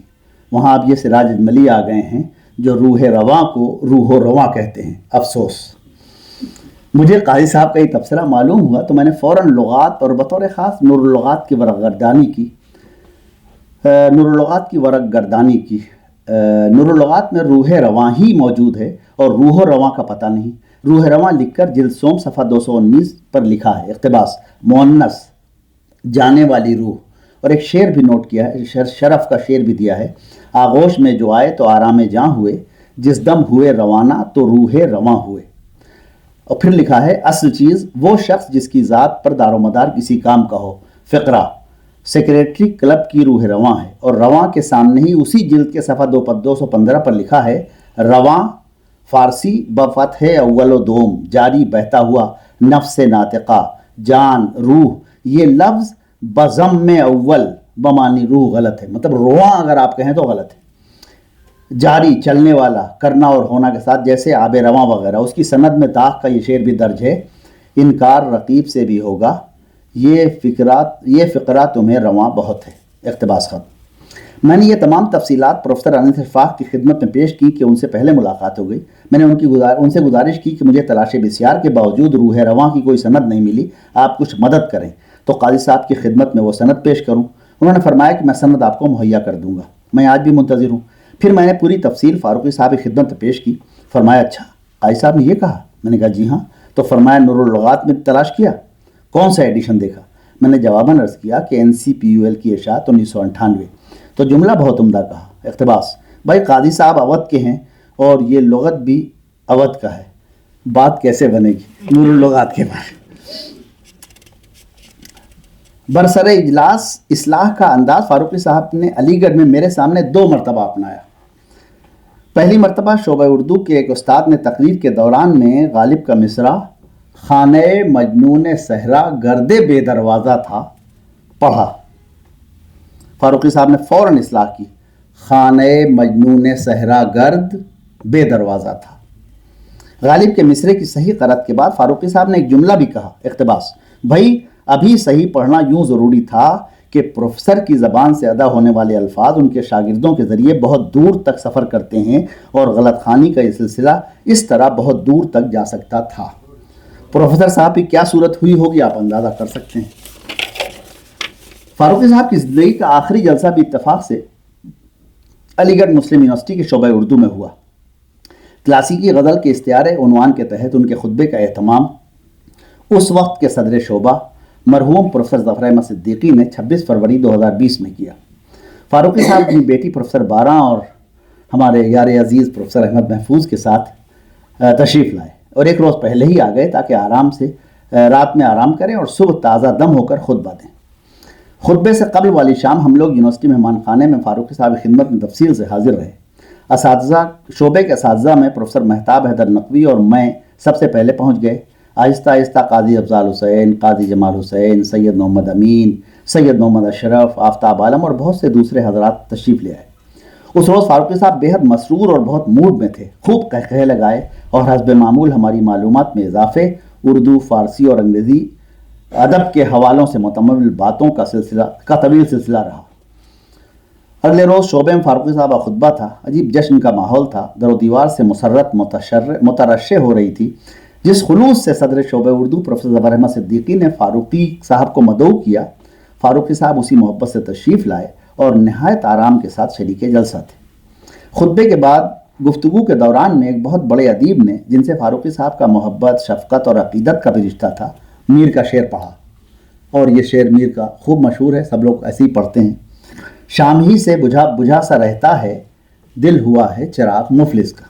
[SPEAKER 4] وہاں اب یہ سراج اجملی آ گئے ہیں جو روح رواں کو روح و رواں کہتے ہیں۔ افسوس مجھے قاضی صاحب کا یہ تبصرہ معلوم ہوا تو میں نے فوراً لغات اور بطور خاص نور اللغات کی ورق گردانی کی۔ نور اللغات میں روح رواں ہی موجود ہے اور روح و رواں کا پتہ نہیں۔ روح رواں لکھ کر جلد سوم صفحہ 219 پر لکھا ہے، اقتباس، مؤنث جانے والی روح، اور ایک شعر بھی نوٹ کیا ہے، شرف کا شعر بھی دیا ہے، آغوش میں جو آئے تو آرام جاں ہوئے، جس دم ہوئے روانہ تو روح رواں ہوئے۔ اور پھر لکھا ہے، اصل چیز وہ شخص جس کی ذات پر دار و مدار کسی کام کا ہو۔ فقرہ، سیکریٹری کلب کی روح رواں ہے، اور رواں کے سامنے ہی اسی جلد کے صفحہ 215 پر لکھا ہے، رواں فارسی بفتح اول و دوم، جاری بہتا ہوا، نفس ناطقہ، جان، روح، یہ لفظ بضم اول بمانی روح غلط ہے، مطلب رواں اگر آپ کہیں تو غلط ہے۔ جاری، چلنے والا، کرنا اور ہونا کے ساتھ، جیسے آب رواں وغیرہ۔ اس کی سند میں طاق کا یہ شعر بھی درج ہے، انکار رقیب سے بھی ہوگا، یہ فقرہ تمہیں رواں بہت ہے۔ اقتباس ختم۔ میں نے یہ تمام تفصیلات پروفیسر انیس اشفاق کی خدمت میں پیش کی کہ ان سے پہلے ملاقات ہو گئی۔ میں نے ان سے گزارش کی کہ مجھے تلاش بسیار کے باوجود روح رواں کی کوئی سند نہیں ملی، آپ کچھ مدد کریں تو قاضی صاحب کی خدمت میں وہ سند پیش کروں۔ انہوں نے فرمایا کہ میں سند آپ کو مہیا کر دوں گا، میں آج بھی منتظر ہوں۔ پھر میں نے پوری تفصیل فاروقی صاحب کی خدمت میں پیش کی۔ فرمایا، اچھا قاضی صاحب نے یہ کہا؟ میں نے کہا جی ہاں۔ تو فرمایا، نور اللغات میں تلاش کیا؟ کون سا ایڈیشن دیکھا؟ میں نے جواباً عرض کیا کہ NCPUL کی اشاعت 1998۔ تو جملہ بہت عمدہ کہا۔ اقتباس، بھائی قاضی صاحب اودھ کے ہیں اور یہ لغت بھی اودھ کا ہے، بات کیسے بنے گی نور اللغات کے بارے؟ برسر اجلاس اصلاح کا انداز فاروقی صاحب نے علی گڑھ میں میرے سامنے 2 مرتبہ اپنایا۔ پہلی مرتبہ شعبہ اردو کے ایک استاد نے تقریر کے دوران میں غالب کا مصرع خانہ مجنون صحرا گرد بے دروازہ تھا پڑھا۔ فاروقی صاحب نے فوراً اصلاح کی، خانہ مجنون صحرا گرد بے دروازہ تھا۔ غالب کے مصرے کی صحیح قرأت کے بعد فاروقی صاحب نے ایک جملہ بھی کہا، اقتباس، بھائی ابھی صحیح پڑھنا یوں ضروری تھا کہ پروفیسر کی زبان سے ادا ہونے والے الفاظ ان کے شاگردوں کے ذریعے بہت دور تک سفر کرتے ہیں اور غلط خوانی کا یہ سلسلہ اس طرح بہت دور تک جا سکتا تھا۔ پروفیسر صاحب کی کیا صورت ہوئی ہوگی آپ اندازہ کر سکتے ہیں۔ فاروقی صاحب کی زندگی کا آخری جلسہ بھی اتفاق سے علی گڑھ مسلم یونیورسٹی کے شعبہ اردو میں ہوا۔ کلاسیکی غزل کے استعارے عنوان کے تحت ان کے خطبے کا اہتمام اس وقت کے صدر شعبہ مرحوم پروفیسر ظفر احمد صدیقی نے 26 فروری 2020 میں کیا۔ فاروقی صاحب اپنی بیٹی پروفیسر بارہ اور ہمارے یار عزیز پروفیسر احمد محفوظ کے ساتھ تشریف لائے اور ایک روز پہلے ہی آ گئے تاکہ رات میں آرام کریں اور صبح تازہ دم ہو کر خطبہ دیں۔ خطبے سے قبل والی شام ہم لوگ یونیورسٹی مہمان خانے میں فاروقی صاحب کی خدمت میں تفصیل سے حاضر رہے۔ شعبے کے اساتذہ میں پروفیسر مہتاب حیدر نقوی اور میں سب سے پہلے پہنچ گئے۔ آہستہ آہستہ قاضی افضال حسین، قاضی جمال حسین، سید محمد امین، سید محمد اشرف، آفتاب عالم اور بہت سے دوسرے حضرات تشریف لے آئے۔ اس روز فاروقی صاحب بے حد مسرور اور بہت موڈ میں تھے، خوب قہقہے لگائے اور حسب معمول ہماری معلومات میں اضافے، اردو، فارسی اور انگریزی ادب کے حوالوں سے متمول باتوں کا طویل سلسلہ رہا۔ اگلے روز شعبے میں فاروقی صاحب کا خطبہ تھا۔ عجیب جشن کا ماحول تھا، در و دیوار سے مسرت مترشح ہو رہی تھی۔ جس خلوص سے صدر شعبہ اردو پروفیسر ظفر احمد صدیقی نے فاروقی صاحب کو مدعو کیا، فاروقی صاحب اسی محبت سے تشریف لائے اور نہایت آرام کے ساتھ شریک جلسہ تھے۔ خطبے کے بعد گفتگو کے دوران میں ایک بہت بڑے ادیب نے، جن سے فاروقی صاحب کا محبت، شفقت اور عقیدت کا بھی رشتہ تھا، میر کا شعر پڑھا، اور یہ شعر میر کا خوب مشہور ہے، سب لوگ ایسے ہی پڑھتے ہیں۔ شام ہی سے بجھا سا رہتا ہے، دل ہوا ہے چراغ مفلس کا۔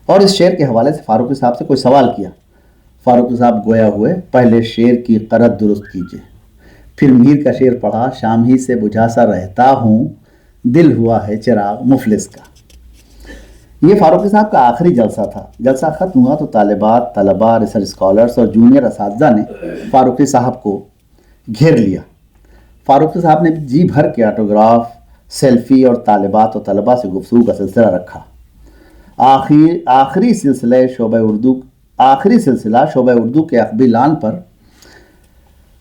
[SPEAKER 4] اور اس شعر کے حوالے سے فاروقی صاحب سے کوئی سوال کیا۔ فاروقی صاحب گویا ہوئے، پہلے شعر کی قرأت درست کیجئے۔ پھر میر کا شعر پڑھا، شام ہی سے بجھا سا رہتا ہوں، دل ہوا ہے چراغ مفلس کا۔ یہ فاروقی صاحب کا آخری جلسہ تھا۔ جلسہ ختم ہوا تو طالبات، طلباء، ریسرچ اسکالرس اور جونیئر اساتذہ نے فاروقی صاحب کو گھیر لیا۔ فاروقی صاحب نے جی بھر کے آٹوگراف، سیلفی اور طالبات اور طلباء سے گفتگو کا سلسلہ رکھا۔ آخری سلسلہ شعبہ اردو کے عقبی لان پر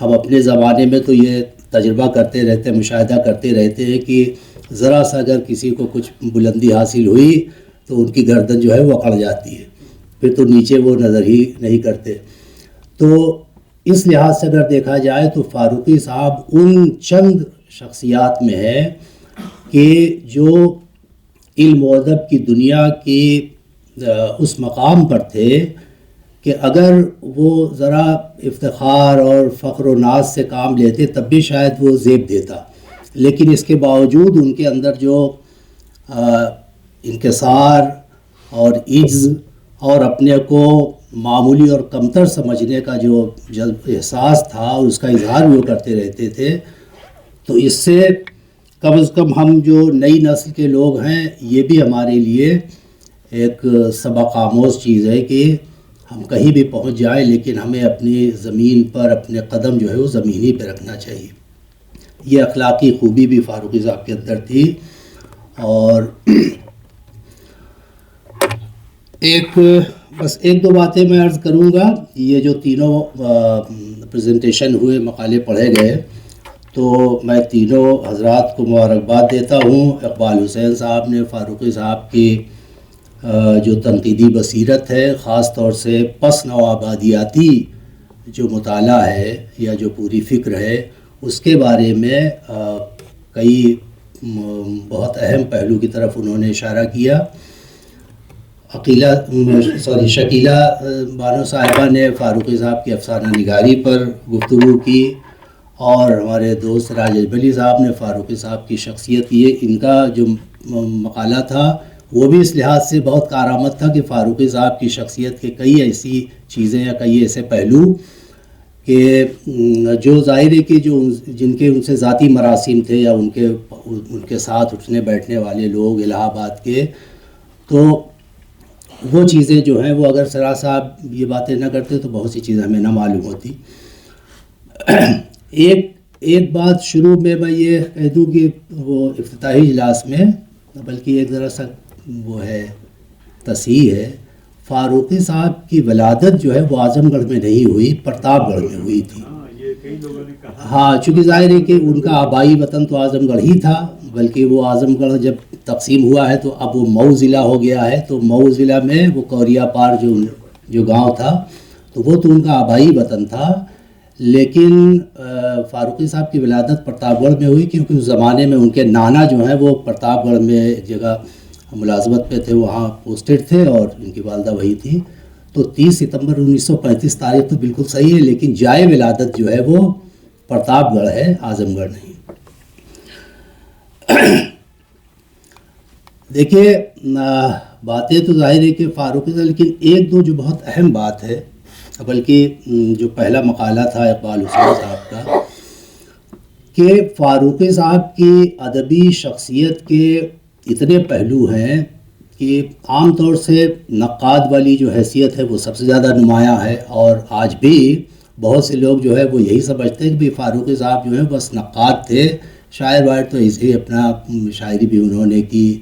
[SPEAKER 5] ہم اپنے زمانے میں تو یہ تجربہ کرتے رہتے ہیں، مشاہدہ کرتے رہتے ہیں کہ ذرا سا اگر کسی کو کچھ بلندی حاصل ہوئی تو ان کی گردن جو ہے وہ اکڑ جاتی ہے، پھر تو نیچے وہ نظر ہی نہیں کرتے۔ تو اس لحاظ سے اگر دیکھا جائے تو فاروقی صاحب ان چند شخصیات میں ہے کہ جو علم و ادب کی دنیا کی اس مقام پر تھے کہ اگر وہ ذرا افتخار اور فخر و ناز سے کام لیتے تب بھی شاید وہ زیب دیتا، لیکن اس کے باوجود ان کے اندر جو انکسار اور عجز اور اپنے کو معمولی اور کمتر سمجھنے کا جو احساس تھا اور اس کا اظہار بھی وہ کرتے رہتے تھے، تو اس سے کم از کم ہم جو نئی نسل کے لوگ ہیں یہ بھی ہمارے لیے ایک سبق آموز چیز ہے کہ ہم کہیں بھی پہنچ جائیں لیکن ہمیں اپنی زمین پر اپنے قدم جو ہے وہ زمینی پہ رکھنا چاہیے۔ یہ اخلاقی خوبی بھی فاروقی صاحب کے اندر تھی۔ اور بس ایک دو باتیں میں عرض کروں گا۔ یہ جو تینوں پریزنٹیشن ہوئے، مقالے پڑھے گئے، تو میں تینوں حضرات کو مبارکباد دیتا ہوں۔ اقبال حسین صاحب نے فاروقی صاحب کی جو تنقیدی بصیرت ہے، خاص طور سے پس نو آبادیاتی جو مطالعہ ہے یا جو پوری فکر ہے، اس کے بارے میں کئی بہت اہم پہلو کی طرف انہوں نے اشارہ کیا۔ شکیلہ بانو صاحبہ نے فاروقی صاحب کی افسانہ نگاری پر گفتگو کی، اور ہمارے دوست راج اجملی صاحب نے فاروقی صاحب کی شخصیت، یہ ان کا جو مقالہ تھا وہ بھی اس لحاظ سے بہت کارآمد تھا کہ فاروقی صاحب کی شخصیت کے کئی ایسی چیزیں یا کئی ایسے پہلو کہ جو ظاہر ہے کہ جن کے ان سے ذاتی مراسم تھے یا ان کے ساتھ اٹھنے بیٹھنے والے لوگ الہ آباد کے، تو وہ چیزیں جو ہیں وہ اگر سرا صاحب یہ باتیں نہ کرتے تو بہت سی چیزیں ہمیں نہ معلوم ہوتی۔ ایک بات شروع میں یہ کہہ دوں کہ وہ افتتاحی اجلاس میں، بلکہ ایک ذرا سا وہ ہے تصحیح ہے، فاروقی صاحب کی ولادت جو ہے وہ اعظم گڑھ میں نہیں ہوئی، پرتاپ گڑھ میں ہوئی تھی۔ ہاں، چونکہ ظاہر ہے کہ ان کا آبائی وطن تو اعظم گڑھ ہی تھا، بلکہ وہ اعظم گڑھ جب تقسیم ہوا ہے تو اب وہ مئو ضلع ہو گیا ہے، تو مئو ضلع میں وہ کوریا پار جو گاؤں تھا تو وہ تو ان کا آبائی وطن تھا، لیکن فاروقی صاحب کی ولادت پرتاپ گڑھ میں ہوئی کیونکہ اس زمانے میں ان کے نانا جو ہیں وہ پرتاپ گڑھ میں ایک جگہ ملازمت پہ تھے، وہاں پوسٹڈ تھے، اور ان کی والدہ وہی تھی۔ تو 30 ستمبر 1935 تاریخ تو بالکل صحیح ہے، لیکن جائے ولادت جو ہے وہ پرتاپ گڑھ ہے، اعظم گڑھ نہیں۔ دیکھیے باتیں تو ظاہر ہے کہ فاروقی صاحب، لیکن ایک دو جو بہت اہم بات ہے، بلکہ جو پہلا مقالہ تھا اقبال حسین صاحب کا، کہ فاروقی صاحب کی ادبی شخصیت کے اتنے پہلو ہیں کہ عام طور سے نقاد والی جو حیثیت ہے وہ سب سے زیادہ نمایاں ہے، اور آج بھی بہت سے لوگ جو ہے وہ یہی سمجھتے ہیں کہ فاروقی صاحب جو ہیں بس نقاد تھے، شاعر واعر تو اسے اپنا شاعری بھی انہوں نے کی۔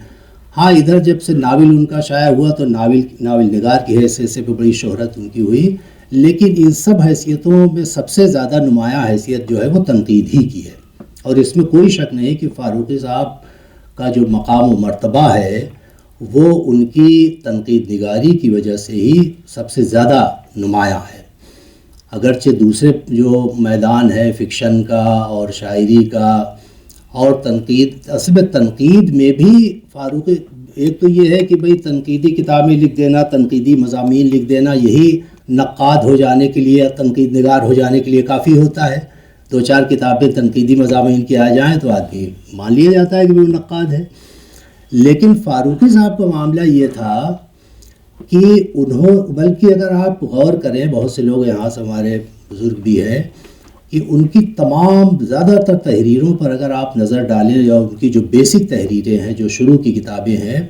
[SPEAKER 5] ہاں، ادھر جب سے ناول ان کا شائع ہوا تو ناول نگار کی حیثیت سے بھی بڑی شہرت ان کی ہوئی، لیکن ان سب حیثیتوں میں سب سے زیادہ نمایاں حیثیت جو ہے وہ تنقید ہی کی ہے، اور اس میں کوئی شک نہیں کہ فاروقی صاحب کا جو مقام و مرتبہ ہے وہ ان کی تنقید نگاری کی وجہ سے ہی سب سے زیادہ نمایاں ہے۔ اگرچہ دوسرے جو میدان ہے فکشن کا اور شاعری کا اور تنقید، اصل میں تنقید میں بھی فاروقی، ایک تو یہ ہے کہ بھئی تنقیدی کتابیں لکھ دینا، تنقیدی مضامین لکھ دینا، یہی نقاد ہو جانے کے لیے، تنقید نگار ہو جانے کے لیے کافی ہوتا ہے۔ 2-4 کتابیں تنقیدی مضامین کی آ جائیں تو آدمی مان لیا جاتا ہے کہ وہ نقاد ہے۔ لیکن فاروقی صاحب کا معاملہ یہ تھا کہ بلکہ اگر آپ غور کریں، بہت سے لوگ یہاں سے ہمارے بزرگ بھی ہیں، کہ ان کی تمام زیادہ تر تحریروں پر اگر آپ نظر ڈالیں یا ان کی جو بیسک تحریریں ہیں، جو شروع کی کتابیں ہیں،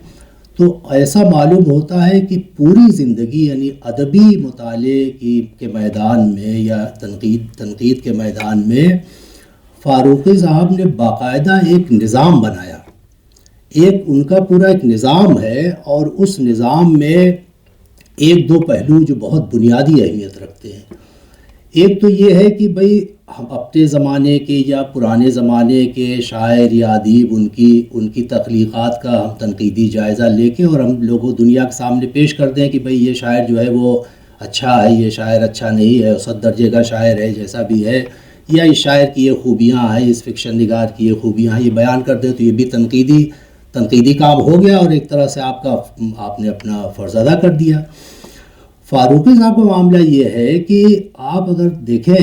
[SPEAKER 5] تو ایسا معلوم ہوتا ہے کہ پوری زندگی یعنی ادبی مطالعے کے میدان میں یا تنقید کے میدان میں فاروقی صاحب نے باقاعدہ ایک نظام بنایا، ان کا پورا ایک نظام ہے، اور اس نظام میں ایک دو پہلو جو بہت بنیادی اہمیت رکھتے ہیں۔ ایک تو یہ ہے کہ بھئی ہم اپنے زمانے کے یا پرانے زمانے کے شاعر یا ادیب ان کی تخلیقات کا ہم تنقیدی جائزہ لے کے اور ہم لوگوں دنیا کے سامنے پیش کر دیں کہ بھئی یہ شاعر جو ہے وہ اچھا ہے، یہ شاعر اچھا نہیں ہے، اوسط درجے کا شاعر ہے جیسا بھی ہے، یا اس شاعر کی یہ خوبیاں ہیں، اس فکشن نگار کی یہ خوبیاں ہیں، یہ بیان کر دیں، تو یہ بھی تنقیدی کام ہو گیا اور ایک طرح سے آپ نے اپنا فرض ادا کر دیا۔ فاروقی صاحب کا معاملہ یہ ہے کہ آپ اگر دیکھیں،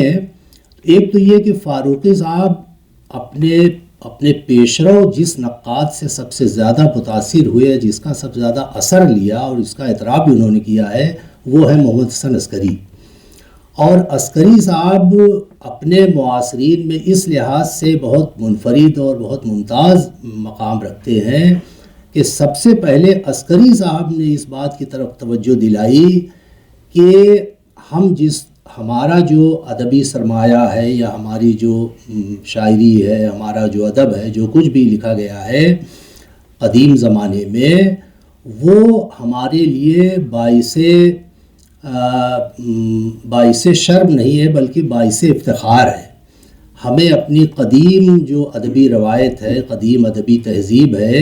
[SPEAKER 5] ایک تو یہ کہ فاروقی صاحب اپنے پیشرو جس نقاد سے سب سے زیادہ متاثر ہوئے، جس کا سب سے زیادہ اثر لیا اور اس کا اعتراف بھی انہوں نے کیا ہے، وہ ہے محمد حسن عسکری۔ اور عسکری صاحب اپنے معاصرین میں اس لحاظ سے بہت منفرد اور بہت ممتاز مقام رکھتے ہیں کہ سب سے پہلے عسکری صاحب نے اس بات کی طرف توجہ دلائی کہ ہمارا جو ادبی سرمایہ ہے یا ہماری جو شاعری ہے، ہمارا جو ادب ہے، جو کچھ بھی لکھا گیا ہے قدیم زمانے میں، وہ ہمارے لیے باعث شرم نہیں ہے بلکہ باعث افتخار ہے۔ ہمیں اپنی قدیم جو ادبی روایت ہے، قدیم ادبی تہذیب ہے،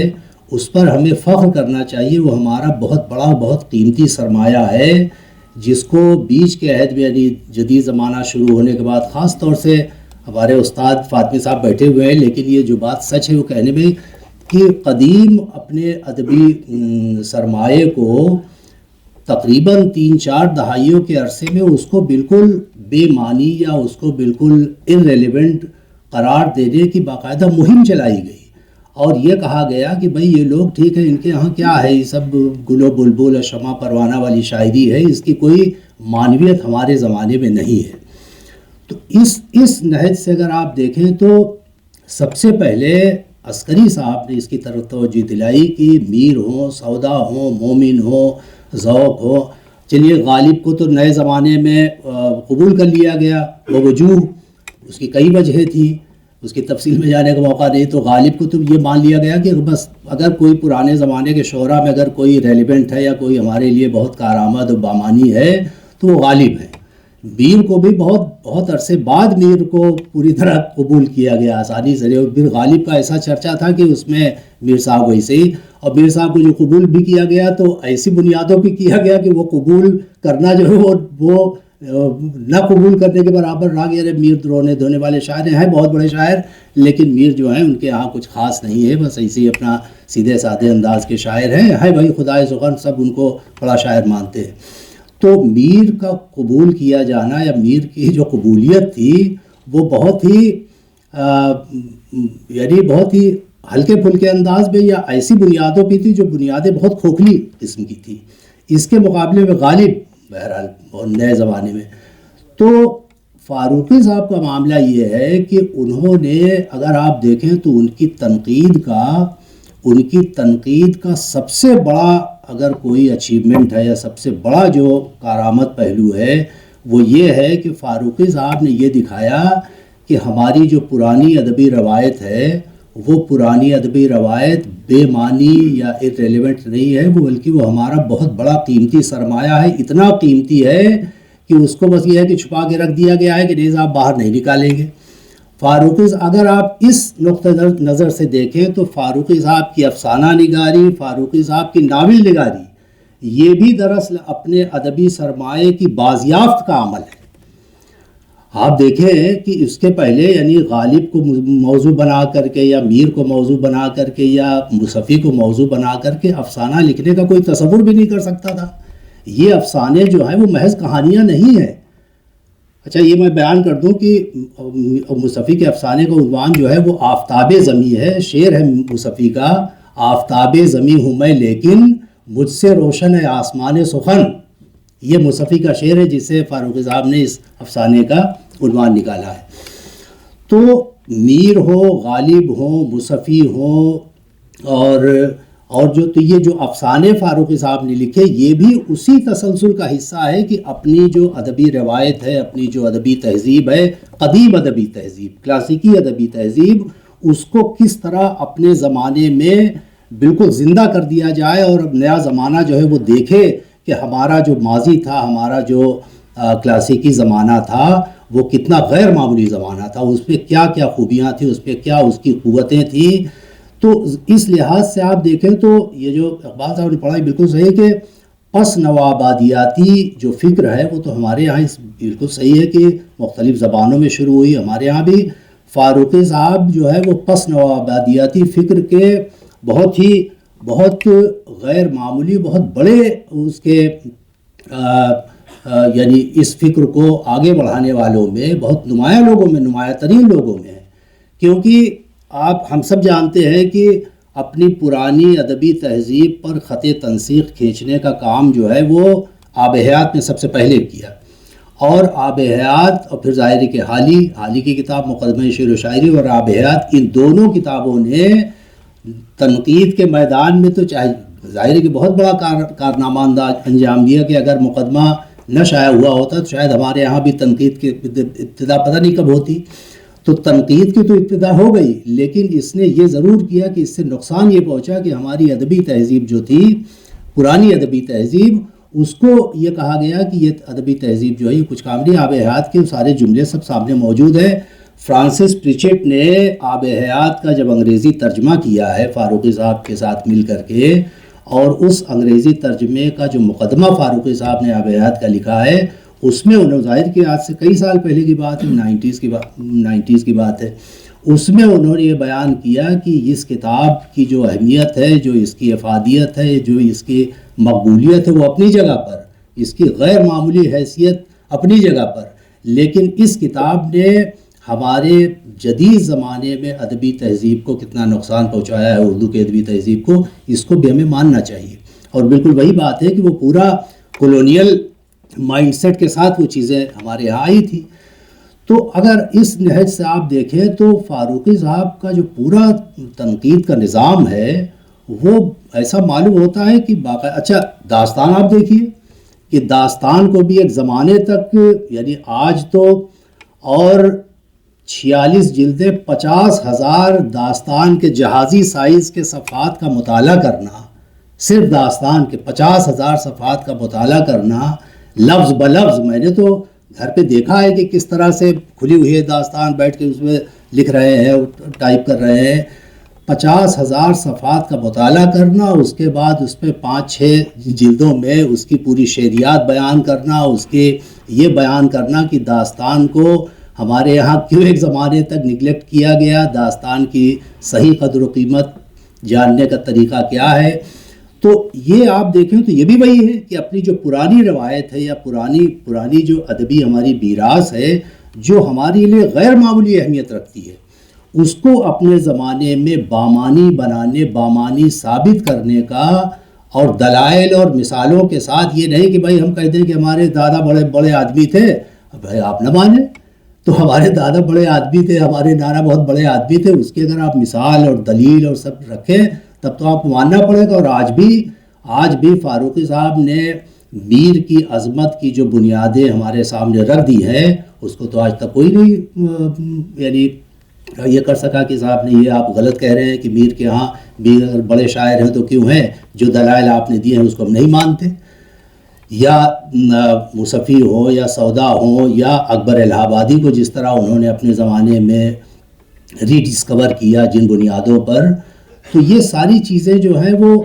[SPEAKER 5] اس پر ہمیں فخر کرنا چاہیے۔ وہ ہمارا بہت بڑا بہت قیمتی سرمایہ ہے، جس کو بیچ کے عہد میں یعنی جدید زمانہ شروع ہونے کے بعد، خاص طور سے ہمارے استاد فاطمی صاحب بیٹھے ہوئے ہیں، لیکن یہ جو بات سچ ہے وہ کہنے میں کہ قدیم اپنے ادبی سرمایے کو تقریباً 3-4 دہائیوں کے عرصے میں اس کو بالکل بے معنی یا اس کو بالکل irrelevant قرار دینے کی باقاعدہ مہم چلائی گئی، اور یہ کہا گیا کہ بھئی یہ لوگ ٹھیک ہے، ان کے ہاں کیا ہے، یہ سب گل و بلبل اور شمع پروانہ والی شاعری ہے، اس کی کوئی معنویت ہمارے زمانے میں نہیں ہے۔ تو اس نہج سے اگر آپ دیکھیں تو سب سے پہلے عسکری صاحب نے اس کی طرف توجہ دلائی کہ میر ہوں، سودا ہوں، مومن ہوں، ذوق ہو۔ چلیے غالب کو تو نئے زمانے میں قبول کر لیا گیا، وہ وجوہ اس کی کئی وجہیں تھی، اس کی تفصیل میں جانے کا موقع نہیں، تو غالب کو تو یہ مان لیا گیا کہ بس اگر کوئی پرانے زمانے کے شعراء میں اگر کوئی ریلیونٹ ہے یا کوئی ہمارے لیے بہت کارآمد و بامانی ہے تو وہ غالب ہے۔ میر کو بھی بہت عرصے بعد میر کو پوری طرح قبول کیا گیا آسانی سے، اور پھر غالب کا ایسا چرچا تھا کہ اس میں میر صاحب ویسے ہی، اور میر صاحب کو جو قبول بھی کیا گیا تو ایسی بنیادوں پہ کیا گیا کہ وہ قبول کرنا جو ہے وہ نہ قبول کرنے کے برابر رہ گیا۔ میر رونے دھونے والے شاعر ہیں، بہت بڑے شاعر، لیکن میر جو ہیں ان کے یہاں کچھ خاص نہیں ہے، بس ایسے ہی اپنا سیدھے سادے انداز کے شاعر ہیں، ہے بھائی خدائے سخن، سب ان کو بڑا شاعر مانتے ہیں۔ تو میر کا قبول کیا جانا یا میر کی جو قبولیت تھی وہ بہت ہی ہلکے پھلکے انداز میں یا ایسی بنیادوں پہ تھی جو بنیادیں بہت کھوکھلی قسم کی تھی۔ اس کے مقابلے میں غالب بہرحال اور نئے زمانے میں، تو فاروقی صاحب کا معاملہ یہ ہے کہ انہوں نے اگر آپ دیکھیں تو ان کی تنقید کا سب سے بڑا اگر کوئی اچیومنٹ ہے یا سب سے بڑا جو کارآمد پہلو ہے وہ یہ ہے کہ فاروقی صاحب نے یہ دکھایا کہ ہماری جو پرانی ادبی روایت ہے وہ پرانی ادبی روایت بے معنی یا irrelevant نہیں ہے، وہ بلکہ وہ ہمارا بہت بڑا قیمتی سرمایہ ہے، اتنا قیمتی ہے کہ اس کو بس یہ ہے کہ چھپا کے رکھ دیا گیا ہے کہ نہیں صاحب باہر نہیں نکالیں گے۔ فاروقی اگر آپ اس نقطہ نظر سے دیکھیں تو فاروقی صاحب کی افسانہ نگاری، فاروقی صاحب کی ناول نگاری، یہ بھی دراصل اپنے ادبی سرمایے کی بازیافت کا عمل ہے۔ آپ دیکھیں کہ اس کے پہلے یعنی غالب کو موضوع بنا کر کے یا میر کو موضوع بنا کر کے یا مصفی کو موضوع بنا کر کے افسانہ لکھنے کا کوئی تصور بھی نہیں کر سکتا تھا۔ یہ افسانے جو ہیں وہ محض کہانیاں نہیں ہیں۔ اچھا یہ میں بیان کر دوں کہ مصفی کے افسانے کا عنوان جو ہے وہ آفتاب زمیں ہے، شعر ہے مصفی کا، آفتاب زمیں ہوں میں لیکن مجھ سے روشن ہے آسمان سخن، یہ مصفی کا شعر ہے جسے فاروقی صاحب نے اس افسانے کا عنوان نکالا ہے۔ تو میر ہو، غالب ہوں، مصفی ہوں اور یہ جو افسانے فاروقی صاحب نے لکھے یہ بھی اسی تسلسل کا حصہ ہے کہ اپنی جو ادبی روایت ہے، اپنی جو ادبی تہذیب ہے، قدیم ادبی تہذیب، کلاسیکی ادبی تہذیب، اس کو کس طرح اپنے زمانے میں بالکل زندہ کر دیا جائے اور اب نیا زمانہ جو ہے وہ دیکھے کہ ہمارا جو ماضی تھا، ہمارا جو کلاسیکی زمانہ تھا وہ کتنا غیر معمولی زمانہ تھا، اس پہ کیا کیا خوبیاں تھیں، اس پہ کیا اس کی قوتیں تھیں. تو اس لحاظ سے آپ دیکھیں تو یہ جو اقبال صاحب نے پڑھا بالکل صحیح کہ پس نوآبادیاتی جو فکر ہے وہ تو ہمارے یہاں بالکل صحیح ہے کہ مختلف زبانوں میں شروع ہوئی. ہمارے یہاں بھی فاروقی صاحب جو ہے وہ پس نوآبادیاتی فکر کے بہت غیر معمولی، بہت بڑے اس کے یعنی اس فکر کو آگے بڑھانے والوں میں، بہت نمایاں لوگوں میں، نمایاں ترین لوگوں میں ہیں. کیونکہ ہم سب جانتے ہیں کہ اپنی پرانی ادبی تہذیب پر خط تنسیق کھینچنے کا کام جو ہے وہ آب حیات نے سب سے پہلے کیا. اور آب حیات اور پھر ظاہر کہ حالی کی کتاب مقدمہ شعر و شاعری اور آب حیات، ان دونوں کتابوں نے تنقید کے میدان میں تو چاہے ظاہر کہ بہت بڑا کارنامہ انجام دیا کہ اگر مقدمہ نہ شائع ہوا ہوتا تو شاید ہمارے یہاں بھی تنقید کی ابتدا پتہ نہیں کب ہوتی. تو تنقید کی تو ابتدا ہو گئی، لیکن اس نے یہ ضرور کیا کہ اس سے نقصان یہ پہنچا کہ ہماری ادبی تہذیب جو تھی، پرانی ادبی تہذیب، اس کو یہ کہا گیا کہ یہ ادبی تہذیب جو ہے یہ کچھ کام نہیں. آب حیات کے سارے جملے سب سامنے موجود ہیں. فرانسس پریچٹ نے آب حیات کا جب انگریزی ترجمہ کیا ہے فاروقی صاحب کے ساتھ مل کر کے، اور اس انگریزی ترجمے کا جو مقدمہ فاروقی صاحب نے آب حیات کا لکھا ہے، اس میں انہوں ظاہر کہ آج سے کئی سال پہلے کی بات ہے، 90s کی بات ہے، اس میں انہوں نے یہ بیان کیا کہ اس کتاب کی جو اہمیت ہے، جو اس کی افادیت ہے، جو اس کی مقبولیت ہے، وہ اپنی جگہ پر، اس کی غیر معمولی حیثیت اپنی جگہ پر، لیکن اس کتاب نے ہمارے جدید زمانے میں ادبی تہذیب کو کتنا نقصان پہنچایا ہے، اردو کے ادبی تہذیب کو، اس کو بھی ہمیں ماننا چاہیے. اور بالکل وہی بات ہے کہ وہ پورا کولونیل مائنڈ سیٹ کے ساتھ وہ چیزیں ہمارے یہاں آئی تھی. تو اگر اس نہج سے آپ دیکھیں تو فاروقی صاحب کا جو پورا تنقید کا نظام ہے وہ ایسا معلوم ہوتا ہے کہ باقاعدہ. اچھا داستان آپ دیکھیے کہ داستان کو بھی ایک زمانے تک، یعنی آج تو اور 46 جلدیں، 50,000 داستان کے جہازی سائز کے صفحات کا مطالعہ کرنا، صرف داستان کے 50,000 صفحات کا مطالعہ کرنا لفظ بلفظ. میں نے تو گھر پہ دیکھا ہے کہ کس طرح سے کھلی ہوئی ہے داستان، بیٹھ کے اس میں لکھ رہے ہیں، ٹائپ کر رہے ہیں. 50,000 صفحات کا مطالعہ کرنا، اس کے بعد اس پہ 5-6 جلدوں میں اس کی پوری شعریات بیان کرنا، اس کے یہ بیان کرنا کہ داستان کو ہمارے یہاں کیوں ایک زمانے تک نگلیکٹ کیا گیا، داستان کی صحیح قدر و قیمت جاننے کا طریقہ کیا ہے. تو یہ آپ دیکھیں تو یہ بھی وہی ہے کہ اپنی جو پرانی روایت ہے یا پرانی جو ادبی ہماری میراث ہے، جو ہمارے لیے غیر معمولی اہمیت رکھتی ہے، اس کو اپنے زمانے میں بامانی بنانے، بامانی ثابت کرنے کا، اور دلائل اور مثالوں کے ساتھ. یہ نہیں کہ بھائی ہم کہتے ہیں کہ ہمارے دادا بڑے بڑے آدمی تھے، بھائی آپ نہ مانیں تو ہمارے دادا بڑے آدمی تھے، ہمارے نانا بہت بڑے آدمی تھے، اس کی اگر آپ مثال اور دلیل اور سب رکھیں تب تو آپ کو ماننا پڑے گا. اور آج بھی فاروقی صاحب نے میر کی عظمت کی جو بنیادیں ہمارے سامنے رکھ دی ہیں، اس کو تو آج تک کوئی نہیں یعنی یہ کر سکا کہ صاحب نے یہ آپ غلط کہہ رہے ہیں کہ میر کے ہاں میر اگر بڑے شاعر ہیں تو کیوں ہیں، جو دلائل آپ نے دیے ہیں اس کو ہم نہیں مانتے. یا مصفی ہوں یا سودا ہوں یا اکبر الہ آبادی کو جس طرح انہوں نے اپنے زمانے میں ری ڈسکور کیا جن بنیادوں پر، تو یہ ساری چیزیں جو ہیں وہ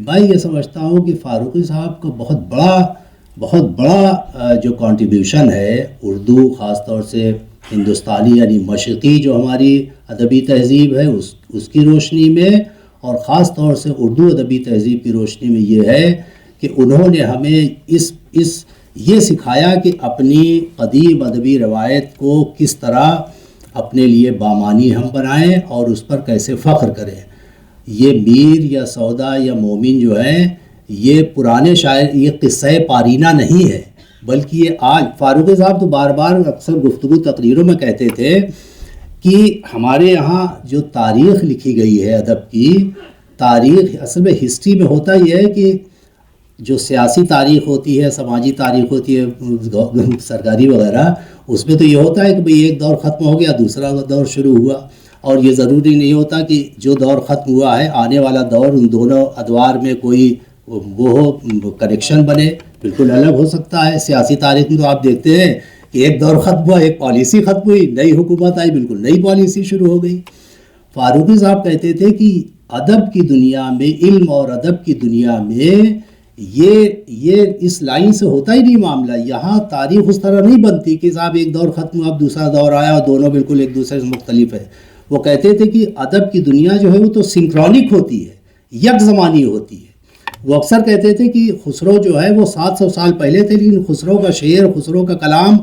[SPEAKER 5] میں یہ سمجھتا ہوں کہ فاروقی صاحب کا بہت بڑا جو کنٹریبیوشن ہے اردو، خاص طور سے ہندوستانی یعنی مشرقی جو ہماری ادبی تہذیب ہے اس کی روشنی میں، اور خاص طور سے اردو ادبی تہذیب کی روشنی میں یہ ہے کہ انہوں نے ہمیں یہ سکھایا کہ اپنی قدیم ادبی روایت کو کس طرح اپنے لیے بامانی ہم بنائیں اور اس پر کیسے فخر کریں. یہ میر یا سودا یا مومن جو ہیں یہ پرانے شاعر، یہ قصہ پارینہ نہیں ہے، بلکہ یہ آج فاروقی صاحب تو بار بار اکثر گفتگو تقریروں میں کہتے تھے کہ ہمارے یہاں جو تاریخ لکھی گئی ہے ادب کی تاریخ، اصل میں ہسٹری میں ہوتا یہ ہے کہ جو سیاسی تاریخ ہوتی ہے، سماجی تاریخ ہوتی ہے، سرکاری وغیرہ، اس میں تو یہ ہوتا ہے کہ بھئی ایک دور ختم ہو گیا دوسرا دور شروع ہوا، اور یہ ضروری نہیں ہوتا کہ جو دور ختم ہوا ہے آنے والا دور ان دونوں ادوار میں کوئی وہ کنیکشن بنے، بالکل الگ ہو سکتا ہے. سیاسی تاریخ میں تو آپ دیکھتے ہیں کہ ایک دور ختم ہوا، ایک پالیسی ختم ہوئی، نئی حکومت آئی، بالکل نئی پالیسی شروع ہو گئی۔ فاروقی صاحب کہتے تھے کہ ادب کی دنیا میں، علم اور ادب کی دنیا میں یہ اس لائن سے ہوتا ہی نہیں معاملہ۔ یہاں تاریخ اس طرح نہیں بنتی کہ صاحب ایک دور ختم ہوا اب دوسرا دور آیا اور دونوں بالکل ایک دوسرے سے مختلف ہے۔ وہ کہتے تھے کہ ادب کی دنیا جو ہے وہ تو سنکرونک ہوتی ہے، یک زمانی ہوتی ہے۔ وہ اکثر کہتے تھے کہ خسرو جو ہے وہ 700 سال پہلے تھے، لیکن خسرو کا شعر، خسرو کا کلام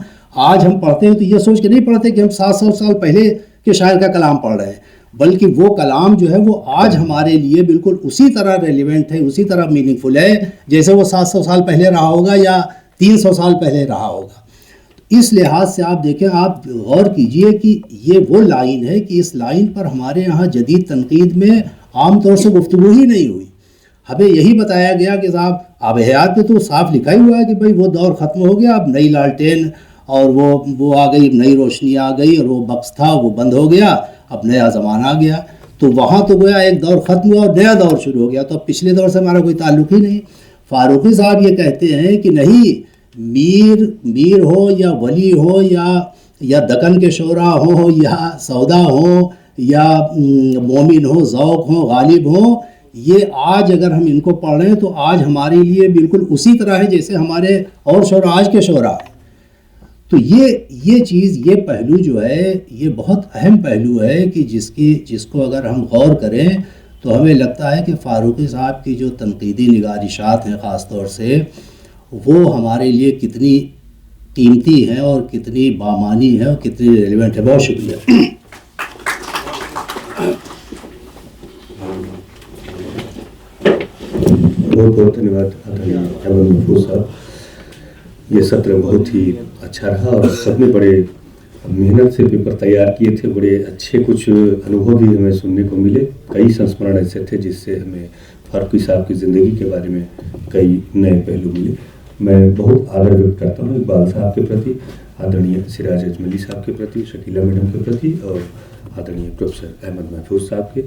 [SPEAKER 5] آج ہم پڑھتے ہیں تو یہ سوچ کے نہیں پڑھتے کہ ہم 700 سال پہلے کے شاعر کا کلام پڑھ رہے ہیں، بلکہ وہ کلام جو ہے وہ آج ہمارے لیے بالکل اسی طرح ریلیونٹ ہے، اسی طرح میننگ فل ہے جیسے وہ 700 سال پہلے رہا ہوگا یا 300 سال پہلے رہا ہوگا۔ اس لحاظ سے آپ دیکھیں، آپ غور کیجئے کہ یہ وہ لائن ہے کہ اس لائن پر ہمارے ہاں جدید تنقید میں عام طور سے گفتگو ہی نہیں ہوئی۔ ہمیں یہی بتایا گیا کہ صاحب آب حیات میں تو صاف لکھا ہی ہوا ہے کہ بھئی وہ دور ختم ہو گیا، اب نئی لالٹین اور وہ آ گئی، نئی روشنی آ گئی، اور وہ بکس تھا وہ بند ہو گیا، اب نیا زمانہ آ گیا۔ تو وہاں تو گویا ایک دور ختم ہوا اور نیا دور شروع ہو گیا، تو اب پچھلے دور سے ہمارا کوئی تعلق ہی نہیں۔ فاروقی صاحب یہ کہتے ہیں کہ نہیں، میر ہو یا ولی ہو یا دکن کے شعراء ہوں یا سودا ہوں یا مومن ہوں، ذوق ہوں، غالب ہوں، یہ آج اگر ہم ان کو پڑھ رہے ہیں تو آج ہمارے لیے بالکل اسی طرح ہے جیسے ہمارے اور شعراء آج کے شعراء ہیں۔ تو یہ چیز، یہ پہلو جو ہے یہ بہت اہم پہلو ہے کہ جس کو اگر ہم غور کریں تو ہمیں لگتا ہے کہ فاروقی صاحب کی جو تنقیدی نگارشات ہیں خاص طور سے، وہ ہمارے لیے کتنی قیمتی ہیں اور کتنی بامانی ہیں اور کتنی ریلیونٹ ہے۔ بہت شکریہ۔
[SPEAKER 6] بہت بہت دھنیہ واد احمد محفوظ صاحب، یہ سطر بہت ہی اچھا رہا اور سب نے بڑے محنت سے پیپر تیار کیے تھے، بڑے اچھے کچھ انوبھو بھی ہمیں سننے کو ملے، کئی سنسمرن ایسے تھے جس سے ہمیں فاروقی صاحب کی زندگی کے بارے میں کئی نئے پہلو ملے۔ میں بہت آدر ویکت کرتا ہوں اقبال صاحب کے پرتی، آدرنیہ سراج اجملی صاحب کے پرتی، شکیلہ میڈم کے پرتی اور آدرنیہ پروفیسر احمد محفوظ صاحب کے۔